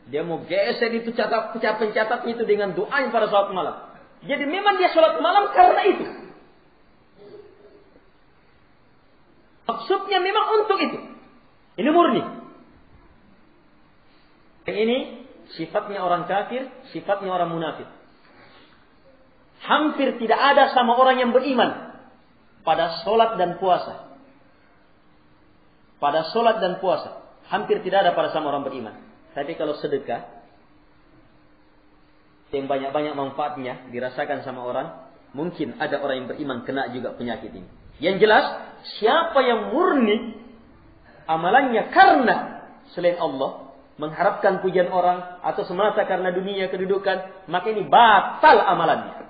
Dia mau geser itu pencatat itu dengan doa yang pada sholat malam. Jadi memang dia sholat malam karena itu. Maksudnya memang untuk itu. Ini murni. Yang ini sifatnya orang kafir, sifatnya orang munafik. Hampir tidak ada sama orang yang beriman pada sholat dan puasa. Pada sholat dan puasa. Hampir tidak ada pada sama orang beriman. Tapi kalau sedekah, yang banyak-banyak manfaatnya dirasakan sama orang, mungkin ada orang yang beriman kena juga penyakit ini. Yang jelas, siapa yang murni amalannya karena selain Allah, mengharapkan pujian orang atau semata karena dunia kedudukan, maka ini batal amalannya.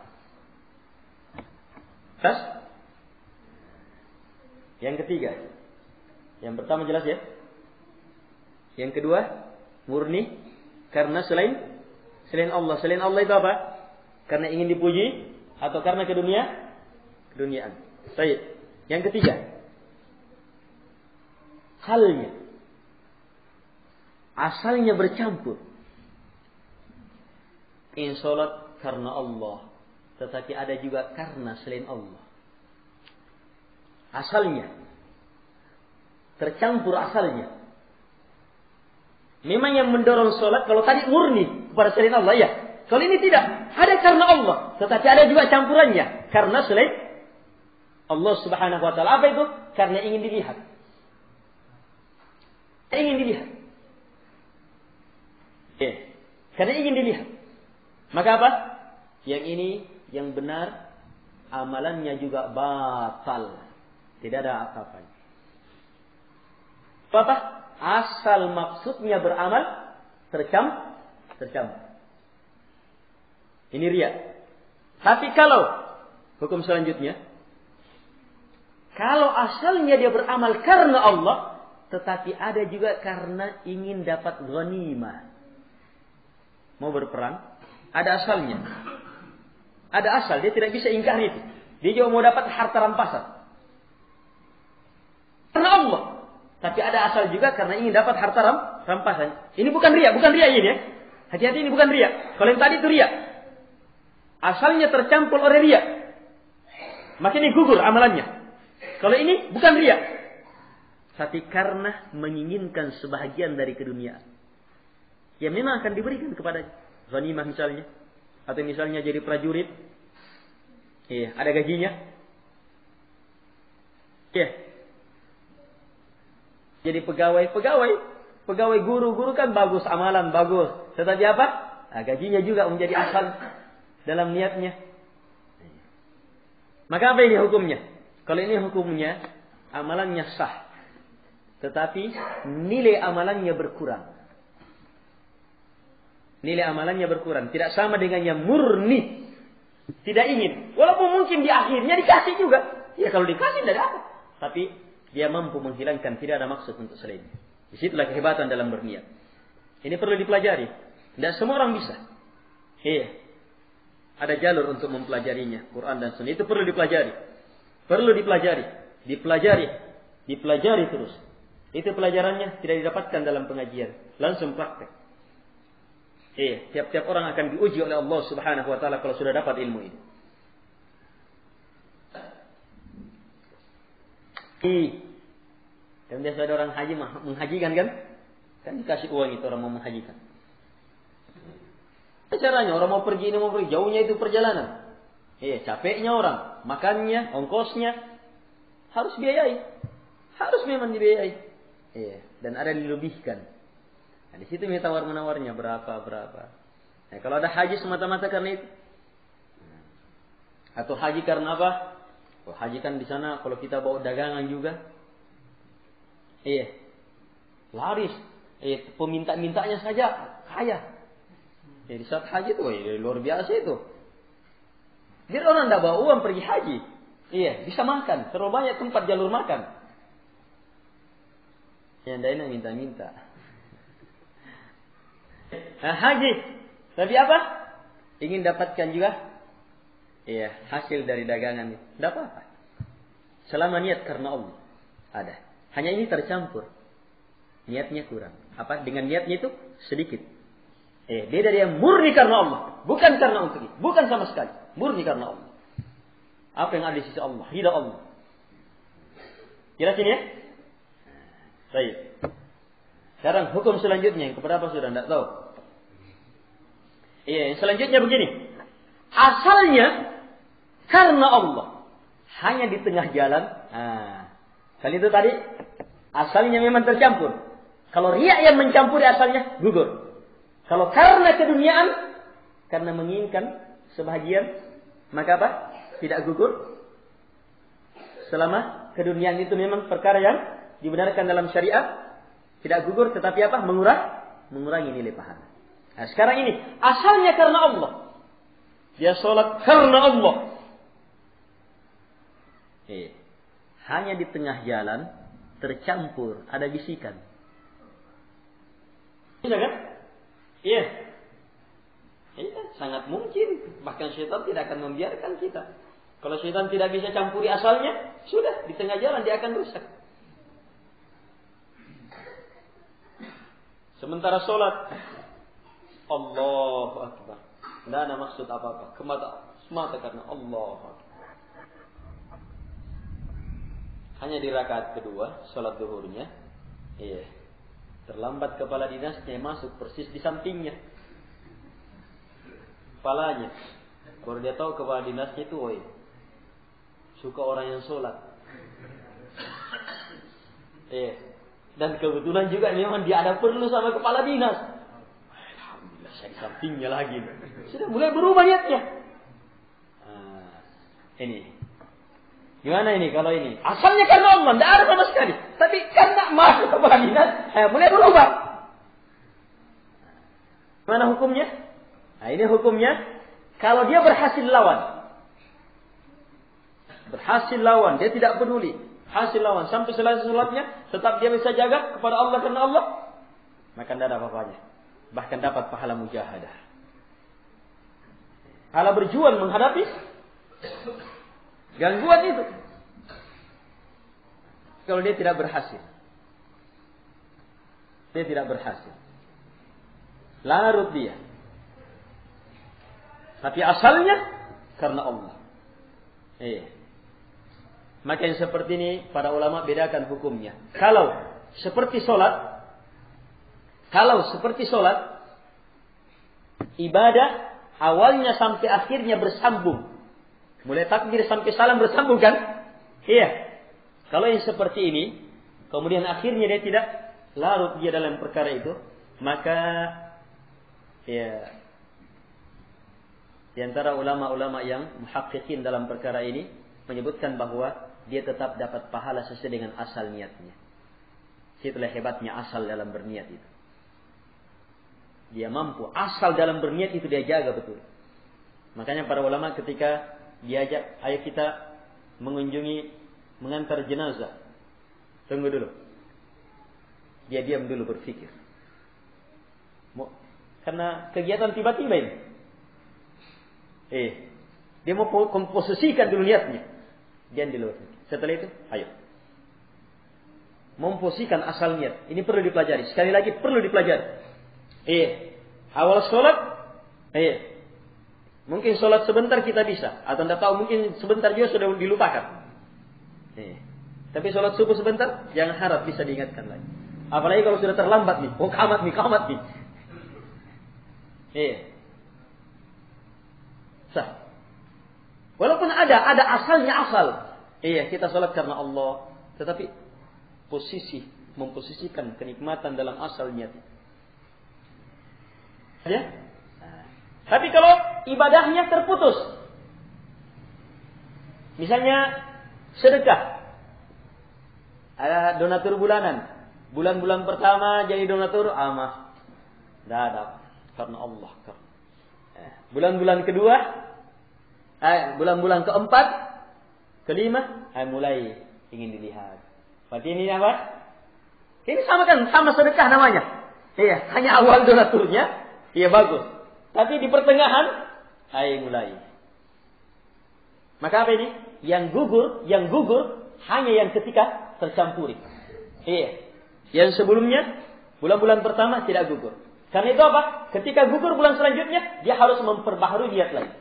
Terus yang ketiga, yang pertama jelas ya. Yang kedua, murni karena selain Allah. Selain Allah itu apa? Karena ingin dipuji atau karena keduniaan. Baik. Yang ketiga, halnya asalnya bercampur. Ingin sholat karena Allah, tetapi ada juga karena selain Allah. Asalnya tercampur asalnya. Memang yang mendorong sholat kalau tadi murni kepada selain Allah ya. Kalau ini tidak, ada karena Allah, tetapi ada juga campurannya karena selain Allah Subhanahu wa taala. Apa itu? Karena ingin dilihat. Ingin dilihat. Karena ingin dilihat. Maka apa? Yang ini yang benar amalannya juga batal. Tidak ada apa-apanya. Apa? Asal maksudnya beramal tercampur. Ini riya. Tapi kalau hukum selanjutnya, kalau asalnya dia beramal karena Allah, tetapi ada juga karena ingin dapat ghanimah. Mau berperang, ada asalnya. Ada asal, dia tidak bisa ingkar itu. Dia juga mau dapat harta rampasan. Karena Allah. Tapi ada asal juga karena ingin dapat harta rampasan. Ini bukan riya ini ya. Hati-hati, ini bukan riya. Kalau yang tadi itu riya. Asalnya tercampur oleh riya. Maka ini gugur amalannya. Kalau ini bukan riya. Tapi karena menginginkan sebahagian dari keduniaan. Ya memang akan diberikan kepada ghanimah misalnya. Atau misalnya jadi prajurit. Ada gajinya. Jadi pegawai Pegawai guru kan bagus, amalan bagus. Tetapi apa? Nah, gajinya juga menjadi asal dalam niatnya. Maka apa ini hukumnya? Kalau ini hukumnya, amalannya sah. Tetapi nilai amalannya berkurang. Nilai amalannya berkurang. Tidak sama dengan yang murni. Tidak ingin. Walaupun mungkin di akhirnya dikasih juga. Ya kalau dikasih dari apa? Tapi dia mampu menghilangkan. Tidak ada maksud untuk selain. Disitulah kehebatan dalam berniat. Ini perlu dipelajari. Tidak semua orang bisa. Iya. Ada jalur untuk mempelajarinya. Quran dan Sunnah. Itu perlu dipelajari. Perlu dipelajari. Dipelajari terus. Itu pelajarannya tidak didapatkan dalam pengajian. Langsung praktek. Tiap-tiap orang akan diuji oleh Allah Subhanahu wa taala kalau sudah dapat ilmu ini. Dan biasa ada orang haji menghajikan kan? Kan dikasih uang itu orang mau menghajikan. Caranya orang mau pergi jauhnya itu perjalanan. Capeknya orang, makannya, ongkosnya harus biayai. Harus memang dibiayai. Dan ada dilebihkan. Nah, di situ tawar-menawarnya berapa. Nah, kalau ada haji semata-mata karena itu. Atau haji karena apa? Oh, haji kan di sana kalau kita bawa dagangan juga. Laris. Peminta-mintanya saja kaya. Di saat haji itu luar biasa itu. Biar orang tidak bawa uang pergi haji. Bisa makan. Terlalu banyak tempat jalur makan. Yang lainnya minta-minta. Nah, haji. Tapi apa? Ingin dapatkan juga hasil dari dagangan. Tidak apa-apa. Selama niat karena Allah. Ada. Hanya ini tercampur. Niatnya kurang. Apa? Dengan niatnya itu sedikit. Beda dia murni karena Allah. Bukan karena untuk ini. Bukan sama sekali. Murni karena Allah. Apa yang ada di sisi Allah? Ridha Allah. Jelas ini ya? Baik. Sekarang hukum selanjutnya. Yang kepada apa sudah tidak tahu. Yang selanjutnya begini. Asalnya karena Allah. Hanya di tengah jalan. Kali itu tadi. Asalnya memang tercampur. Kalau riya yang mencampuri asalnya gugur. Kalau karena keduniaan. Karena menginginkan sebahagian. Maka apa? Tidak gugur. Selama keduniaan itu memang perkara yang dibenarkan dalam syariat. Tidak gugur tetapi apa? Mengurangi nilai pahala. Nah, sekarang ini asalnya karena Allah. Dia sholat karena Allah. Hanya di tengah jalan tercampur ada bisikan. Bisa kan? Sangat mungkin. Bahkan syaitan tidak akan membiarkan kita. Kalau syaitan tidak bisa campuri asalnya, sudah di tengah jalan dia akan rusak. Sementara sholat Allahu Akbar. Tidak ada maksud apa-apa. Semata karena Allahu Akbar. Hanya di rakaat kedua, sholat duhurnya. Terlambat kepala dinasnya masuk persis di sampingnya. Kepalanya. Baru dia tahu kepala dinasnya itu, suka orang yang sholat. Dan kebetulan juga memang dia ada perlu sama kepala dinas. Alhamdulillah saya di sampingnya lagi. Sudah mulai berubah niatnya. Ini. Gimana ini kalau ini? Asalnya karena Allah, tidak ada sama sekali. Tapi karena masuk kepala dinas, mulai berubah. Mana hukumnya? Nah, ini hukumnya. Kalau dia berhasil lawan. Berhasil lawan, dia tidak peduli. Hasil lawan sampai selesai sholatnya, tetap dia bisa jaga kepada Allah karena Allah, maka tidak ada apa-apanya. Bahkan dapat pahala mujahadah. Pahala berjuang menghadapi gangguan itu. Kalau dia tidak berhasil, larut dia. Tapi asalnya karena Allah. Maka yang seperti ini para ulama bedakan hukumnya. Kalau seperti solat, ibadah awalnya sampai akhirnya bersambung. Mulai takbir sampai salam bersambung kan? Iya. Kalau yang seperti ini, kemudian akhirnya dia tidak larut dia dalam perkara itu, maka ya di antara ulama-ulama yang muhaqqiqin dalam perkara ini menyebutkan bahwa dia tetap dapat pahala sesuai dengan asal niatnya. Itulah hebatnya asal dalam berniat itu. Dia mampu asal dalam berniat itu dia jaga betul. Makanya para ulama ketika diajak, ayo kita mengantar jenazah, tunggu dulu. Dia diam dulu berpikir. Karena kegiatan tiba-tiba ini. Dia mau komposisikan dulu niatnya. Diam dulu. Setelah itu, ayo. Memposisikan asal niat. Ini perlu dipelajari. Sekali lagi perlu dipelajari. Awal sholat, mungkin sholat sebentar kita bisa, atau tidak tahu mungkin sebentar juga sudah dilupakan. Tapi sholat subuh sebentar, jangan harap bisa diingatkan lagi. Apalagi kalau sudah terlambat nih, kamat nih. Sah. Walaupun ada asalnya asal. Kita sholat karena Allah, tetapi memposisikan kenikmatan dalam asal niat. Ya? Tapi kalau ibadahnya terputus, misalnya sedekah, ada donatur bulanan, bulan-bulan pertama jadi donatur amah, dadak karena Allah. Bulan-bulan kedua, bulan-bulan keempat, kelima, mulai ingin dilihat. Berarti ini apa? Ini sama sedekah namanya. Hanya awal donaturnya, bagus. Tapi di pertengahan, mulai. Maka apa ini? Yang gugur hanya yang ketika tercampuri. Yang sebelumnya, bulan-bulan pertama tidak gugur. Karena itu apa? Ketika gugur bulan selanjutnya, dia harus memperbaharui niat lagi.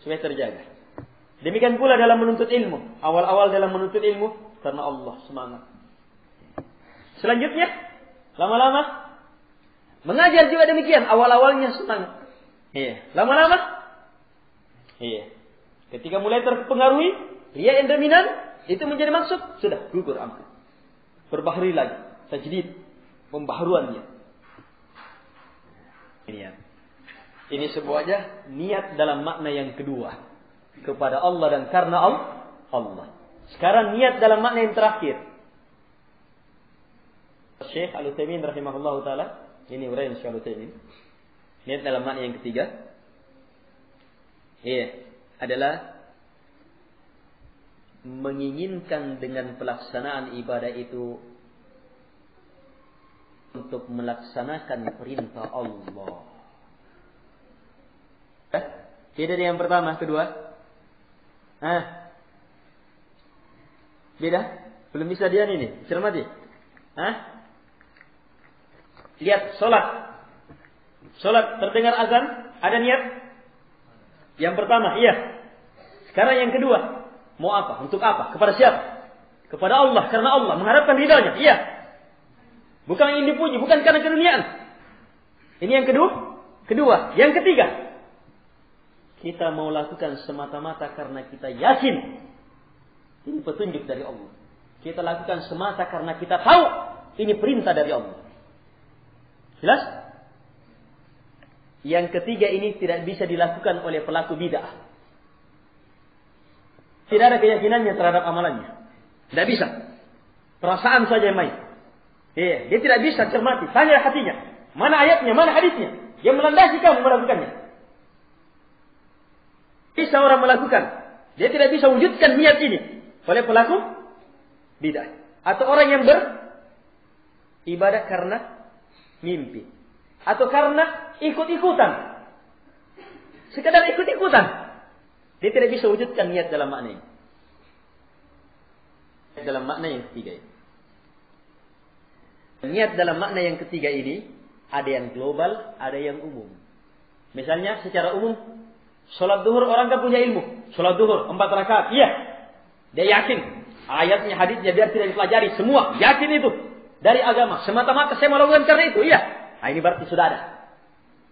Supaya terjaga. Demikian pula dalam menuntut ilmu. Awal-awal dalam menuntut ilmu, karena Allah semangat. Selanjutnya, lama-lama mengajar juga demikian. Awal-awalnya semangat. Lama-lama, ketika mulai terpengaruhi ria yang dominan, itu menjadi maksud, sudah gugur amal. Perbaharui lagi, tajdid, pembaharuannya. Ini sebuahnya niat dalam makna yang kedua. Kepada Allah dan karena Allah. Sekarang niat dalam makna yang terakhir. Syekh Al-Utsaimin rahimahullah ta'ala, ini uraian Syekh Al-Utsaimin. Niat dalam makna yang ketiga adalah menginginkan dengan pelaksanaan ibadah itu untuk melaksanakan perintah Allah. Beda dengan yang pertama, kedua. Beda? Belum bisa dia ini, cermati. Lihat solat terdengar azan, ada niat. Yang pertama, iya. Sekarang yang kedua, mau apa? Untuk apa? Kepada siapa? Kepada Allah, karena Allah, mengharapkan ridhanya. Iya. Bukan ingin dipuji, bukan karena keduniaan. Ini yang kedua. Yang ketiga, kita mau lakukan semata-mata karena kita yakin ini petunjuk dari Allah. Kita lakukan semata karena kita tahu ini perintah dari Allah. Jelas? Yang ketiga ini tidak bisa dilakukan oleh pelaku bid'ah. Tidak ada keyakinannya terhadap amalannya. Tidak bisa. Perasaan saja yang main. Dia tidak bisa cermati. Tanya hatinya. Mana ayatnya, mana hadisnya. Yang melandasi kamu melakukannya. Bisa orang melakukan. Dia tidak bisa wujudkan niat ini oleh pelaku bid'ah. Atau orang yang beribadah karena mimpi. Atau karena ikut-ikutan. Sekadar ikut-ikutan. Dia tidak bisa wujudkan niat dalam makna ini. Dalam makna yang ketiga ini. Niat dalam makna yang ketiga ini ada yang global, ada yang umum. Misalnya secara umum, sholat duhur orang kan punya ilmu. Sholat duhur 4 rakaat, iya. Dia yakin ayatnya, hadisnya biar tidak dipelajari semua. Yakin itu dari agama. Semata-mata saya melakukan karena itu, iya. Nah, ini berarti sudah ada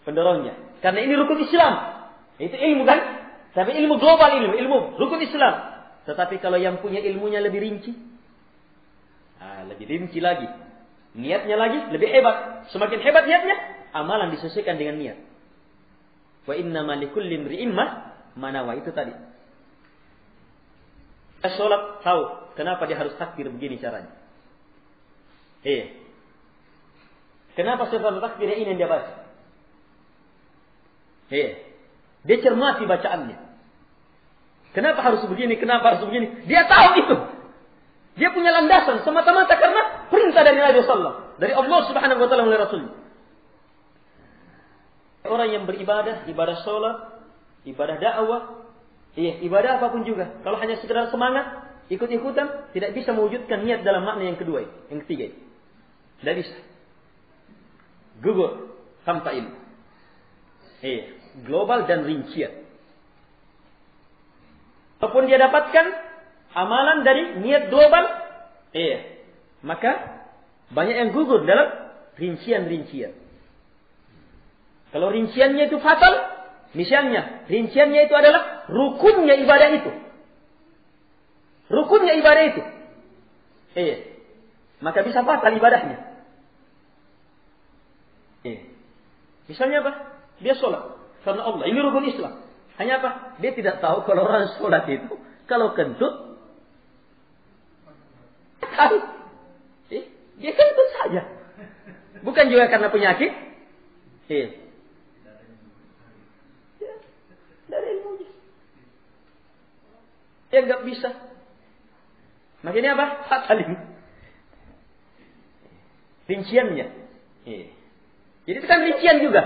pendorongnya. Karena ini rukun Islam. Itu ilmu kan? Tapi ilmu global, ilmu rukun Islam. Tetapi kalau yang punya ilmunya lebih rinci, lebih rinci lagi. Niatnya lagi lebih hebat. Semakin hebat niatnya, amalan disesuaikan dengan niat. Wa innamal likulli imri'in ma nawa, itu tadi. Salat tahu kenapa dia harus takbir begini caranya. Kenapa setelah takbir ini yang dia baca? Dia cermati bacaannya. Kenapa harus begini? Kenapa harus begini? Dia tahu itu. Dia punya landasan semata-mata karena perintah dari Nabi sallallahu, dari Allah Subhanahu wa taala melalui Rasul. Orang yang beribadah, ibadah salat, ibadah dakwah, ibadah apapun juga, kalau hanya sekedar semangat, ikut-ikutan, tidak bisa mewujudkan niat dalam makna yang kedua, yang ketiga. Tidak bisa. Gugur tanpa ilmu. Global dan rincian. Walaupun dia dapatkan amalan dari niat global, maka banyak yang gugur dalam rincian-rincian. Kalau rinciannya itu fatal, misalnya rinciannya itu adalah rukunnya ibadah itu. Rukunnya ibadah itu. Maka bisa fatal ibadahnya. Misalnya apa? Dia sholat karena Allah. Ini rukun Islam. Hanya apa? Dia tidak tahu kalau orang sholat itu, kalau kentut, dia kentut saja. Bukan juga karena penyakit. Dari ilmunya. Dia nggak bisa. Makanya apa? Fatal ini. Rinciannya. Jadi itu kan rincian juga.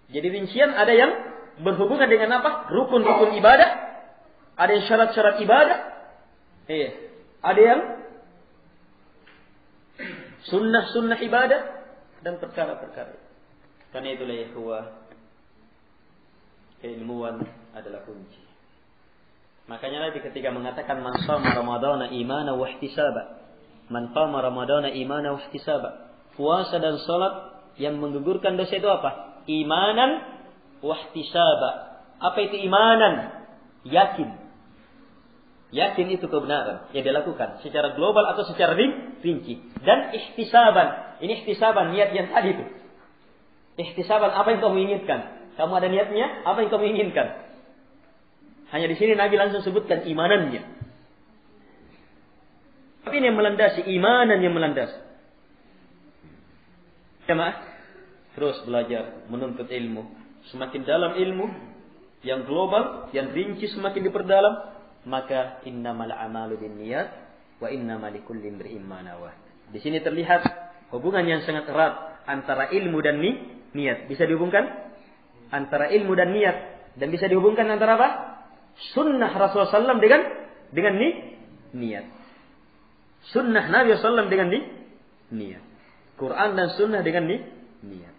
Jadi rincian ada yang berhubungan dengan apa? Rukun-rukun ibadah. Ada yang syarat-syarat ibadah. Ada yang sunnah-sunnah ibadah. Dan perkara-perkara. Karena itulah ya ikhwah, keilmuan adalah kunci. Makanya Nabi ketika mengatakan man shama ramadhana imana wa ihtisaba. Man qama ramadhana imana wa ihtisaba. Puasa dan salat yang menggugurkan dosa itu apa? Imanan wahtisaba. Apa itu imanan? Yakin. Yakin itu kebenaran yang dilakukan secara global atau secara rinci. Dan ihtisaban. Ini ihtisaban, niat yang tadi itu. Ihtisaban, apa yang kamu inginkan? Kamu ada niatnya, apa yang kamu inginkan? Hanya di sini Nabi langsung sebutkan imanannya. Tapi ini yang melandasi, imanan yang melandasi. Jemaah, terus belajar, menuntut ilmu. Semakin dalam ilmu, yang global, yang rinci semakin diperdalam, maka innamal a'malu binniyat wa innamal likulli imri'in ma nawa. Di sini terlihat hubungan yang sangat erat antara ilmu dan niat. Bisa dihubungkan antara ilmu dan niat, dan bisa dihubungkan antara apa? Sunnah Rasulullah SAW dengan niat. Sunnah Nabi SAW dengan niat. Quran dan sunnah dengan niat.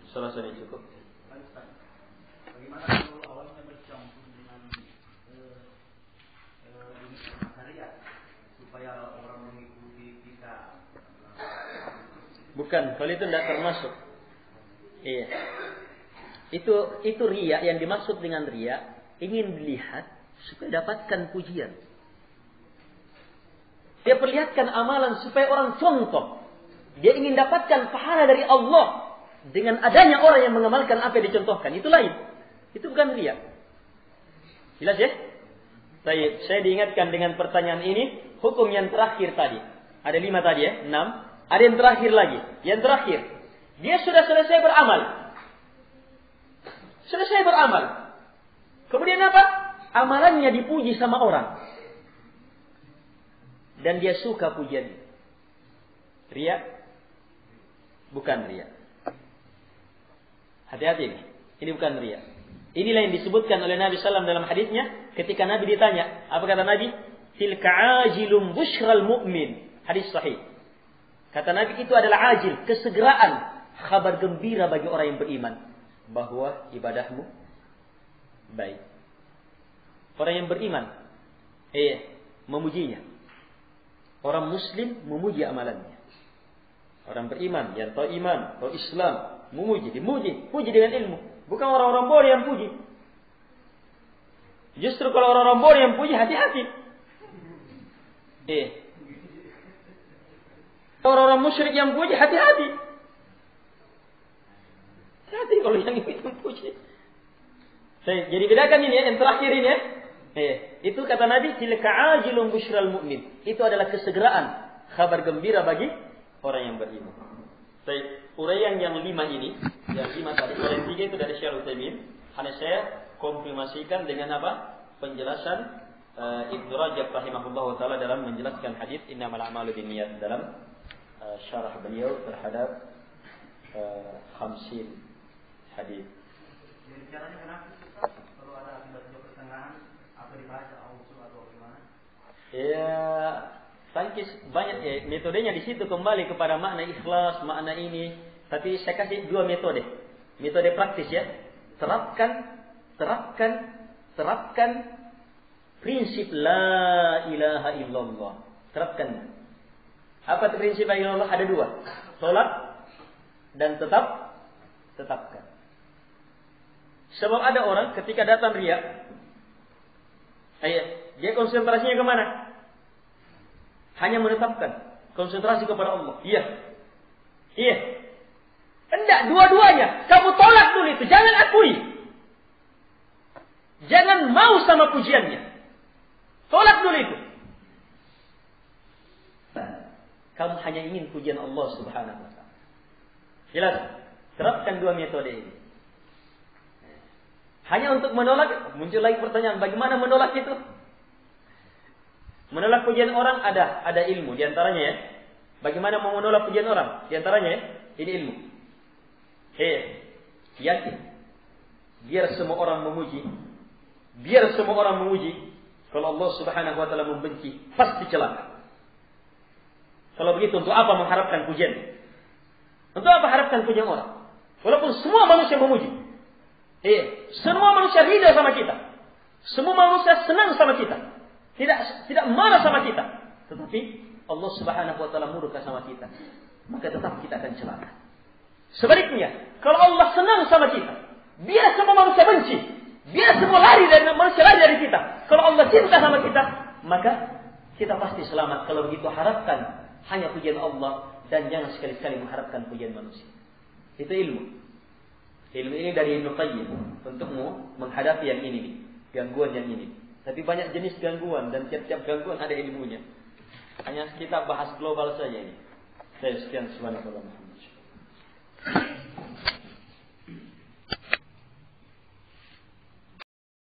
Salah satu cukup. Bagaimana kalau awalnya bercampur dengan syariat supaya orang mengikuti kita? Bukan, kalau itu tidak termasuk. Itu riya. Yang dimaksud dengan riya, ingin dilihat supaya dapatkan pujian. Dia perlihatkan amalan supaya orang contoh. Dia ingin dapatkan pahala dari Allah dengan adanya orang yang mengamalkan apa yang dicontohkan. Itu lain. Itu bukan riya. Jelas ya? Baik, saya diingatkan dengan pertanyaan ini, hukum yang terakhir tadi. Ada 5 tadi ya, 6. Ada yang terakhir lagi. Yang terakhir, dia sudah selesai beramal. Selesai beramal. Kemudian apa? Amalannya dipuji sama orang. Dan dia suka pujian. Riya? Bukan riya. Hati-hati ini. Ini bukan riya. Inilah yang disebutkan oleh Nabi SAW dalam hadisnya. Ketika Nabi ditanya. Apa kata Nabi? Tilka ajilum bushral mu'min. Hadis sahih. Kata Nabi itu adalah ajil. Kesegeraan. Kabar gembira bagi orang yang beriman. Bahwa ibadahmu baik. Orang yang beriman. Memujinya. Orang muslim memuji amalannya. Orang beriman, yang tahu iman, tahu Islam, memuji, dimuji, puji dengan ilmu. Bukan orang-orang bodoh yang puji. Justru kalau orang-orang bodoh yang puji, hati-hati. Orang-orang musyrik yang puji, hati-hati. Hati kalau yang itu puji. Jadi bedakan ini ya, yang terakhir ini ya. Itu kata Nabi, tilka ajilun busyral mu'min. Itu adalah kesegeraan, kabar gembira bagi orang yang beriman. Uraian yang 5 ini, yang 5 tadi, uraian 3 itu dari Syekh Utsaimin. Hanya saya konfirmasikan dengan apa? Penjelasan Ibnu Rajab rahimahullah taala dalam menjelaskan hadis innamal a'malu binniyat dalam syarah beliau terhadap 50 hadis. Jadi caranya kenapa kalau ada akibat pertengahan atau dibaca ausul atau gimana? Ya, tangkis banyak ya metodenya di situ kembali kepada makna ikhlas, makna ini. Tapi saya kasih 2 metode. Metode praktis ya. Terapkan prinsip la ilaha illallah. Terapkan. Apa prinsip la ilaha illallah? Ada 2. Salat dan tetapkan. Sebab ada orang ketika datang riya, dia konsentrasinya kemana? Hanya menetapkan konsentrasi kepada Allah. Iya. Hendak dua-duanya. Kamu tolak dulu itu. Jangan akui. Jangan mau sama pujiannya. Tolak dulu itu. Kamu hanya ingin pujian Allah Subhanahu wa ta'ala. Jelas. Terapkan 2 metode ini. Hanya untuk menolak, muncul lagi pertanyaan, bagaimana menolak itu? Menolak pujian orang ada ilmu di antaranya ya. Bagaimana mau menolak pujian orang? Di antaranya ya, ini ilmu. Yakin. Biar semua orang memuji. Kalau Allah Subhanahu wa taala membenci, pasti celaka. Kalau begitu untuk apa mengharapkan pujian? Untuk apa harapkan pujian orang? Walaupun semua manusia memuji. Semua manusia ridha sama kita. Semua manusia senang sama kita. Tidak marah sama kita. Tetapi Allah Subhanahu wa taala murka sama kita. Maka tetap kita akan celaka. Sebaliknya, kalau Allah senang sama kita, biar semua manusia benci, biar semua manusia lari dari kita. Kalau Allah cinta sama kita, maka kita pasti selamat. Kalau begitu harapkan hanya pujian Allah dan jangan sekali-kali mengharapkan pujian manusia. Itu ilmu. Ilmu ini dari Ibnu Qayyim untukmu menghadapi yang ini, gangguan yang ini. Tapi banyak jenis gangguan dan tiap-tiap gangguan ada ilmunya. Hanya kita bahas global saja ini. Saya sekian subhanallah.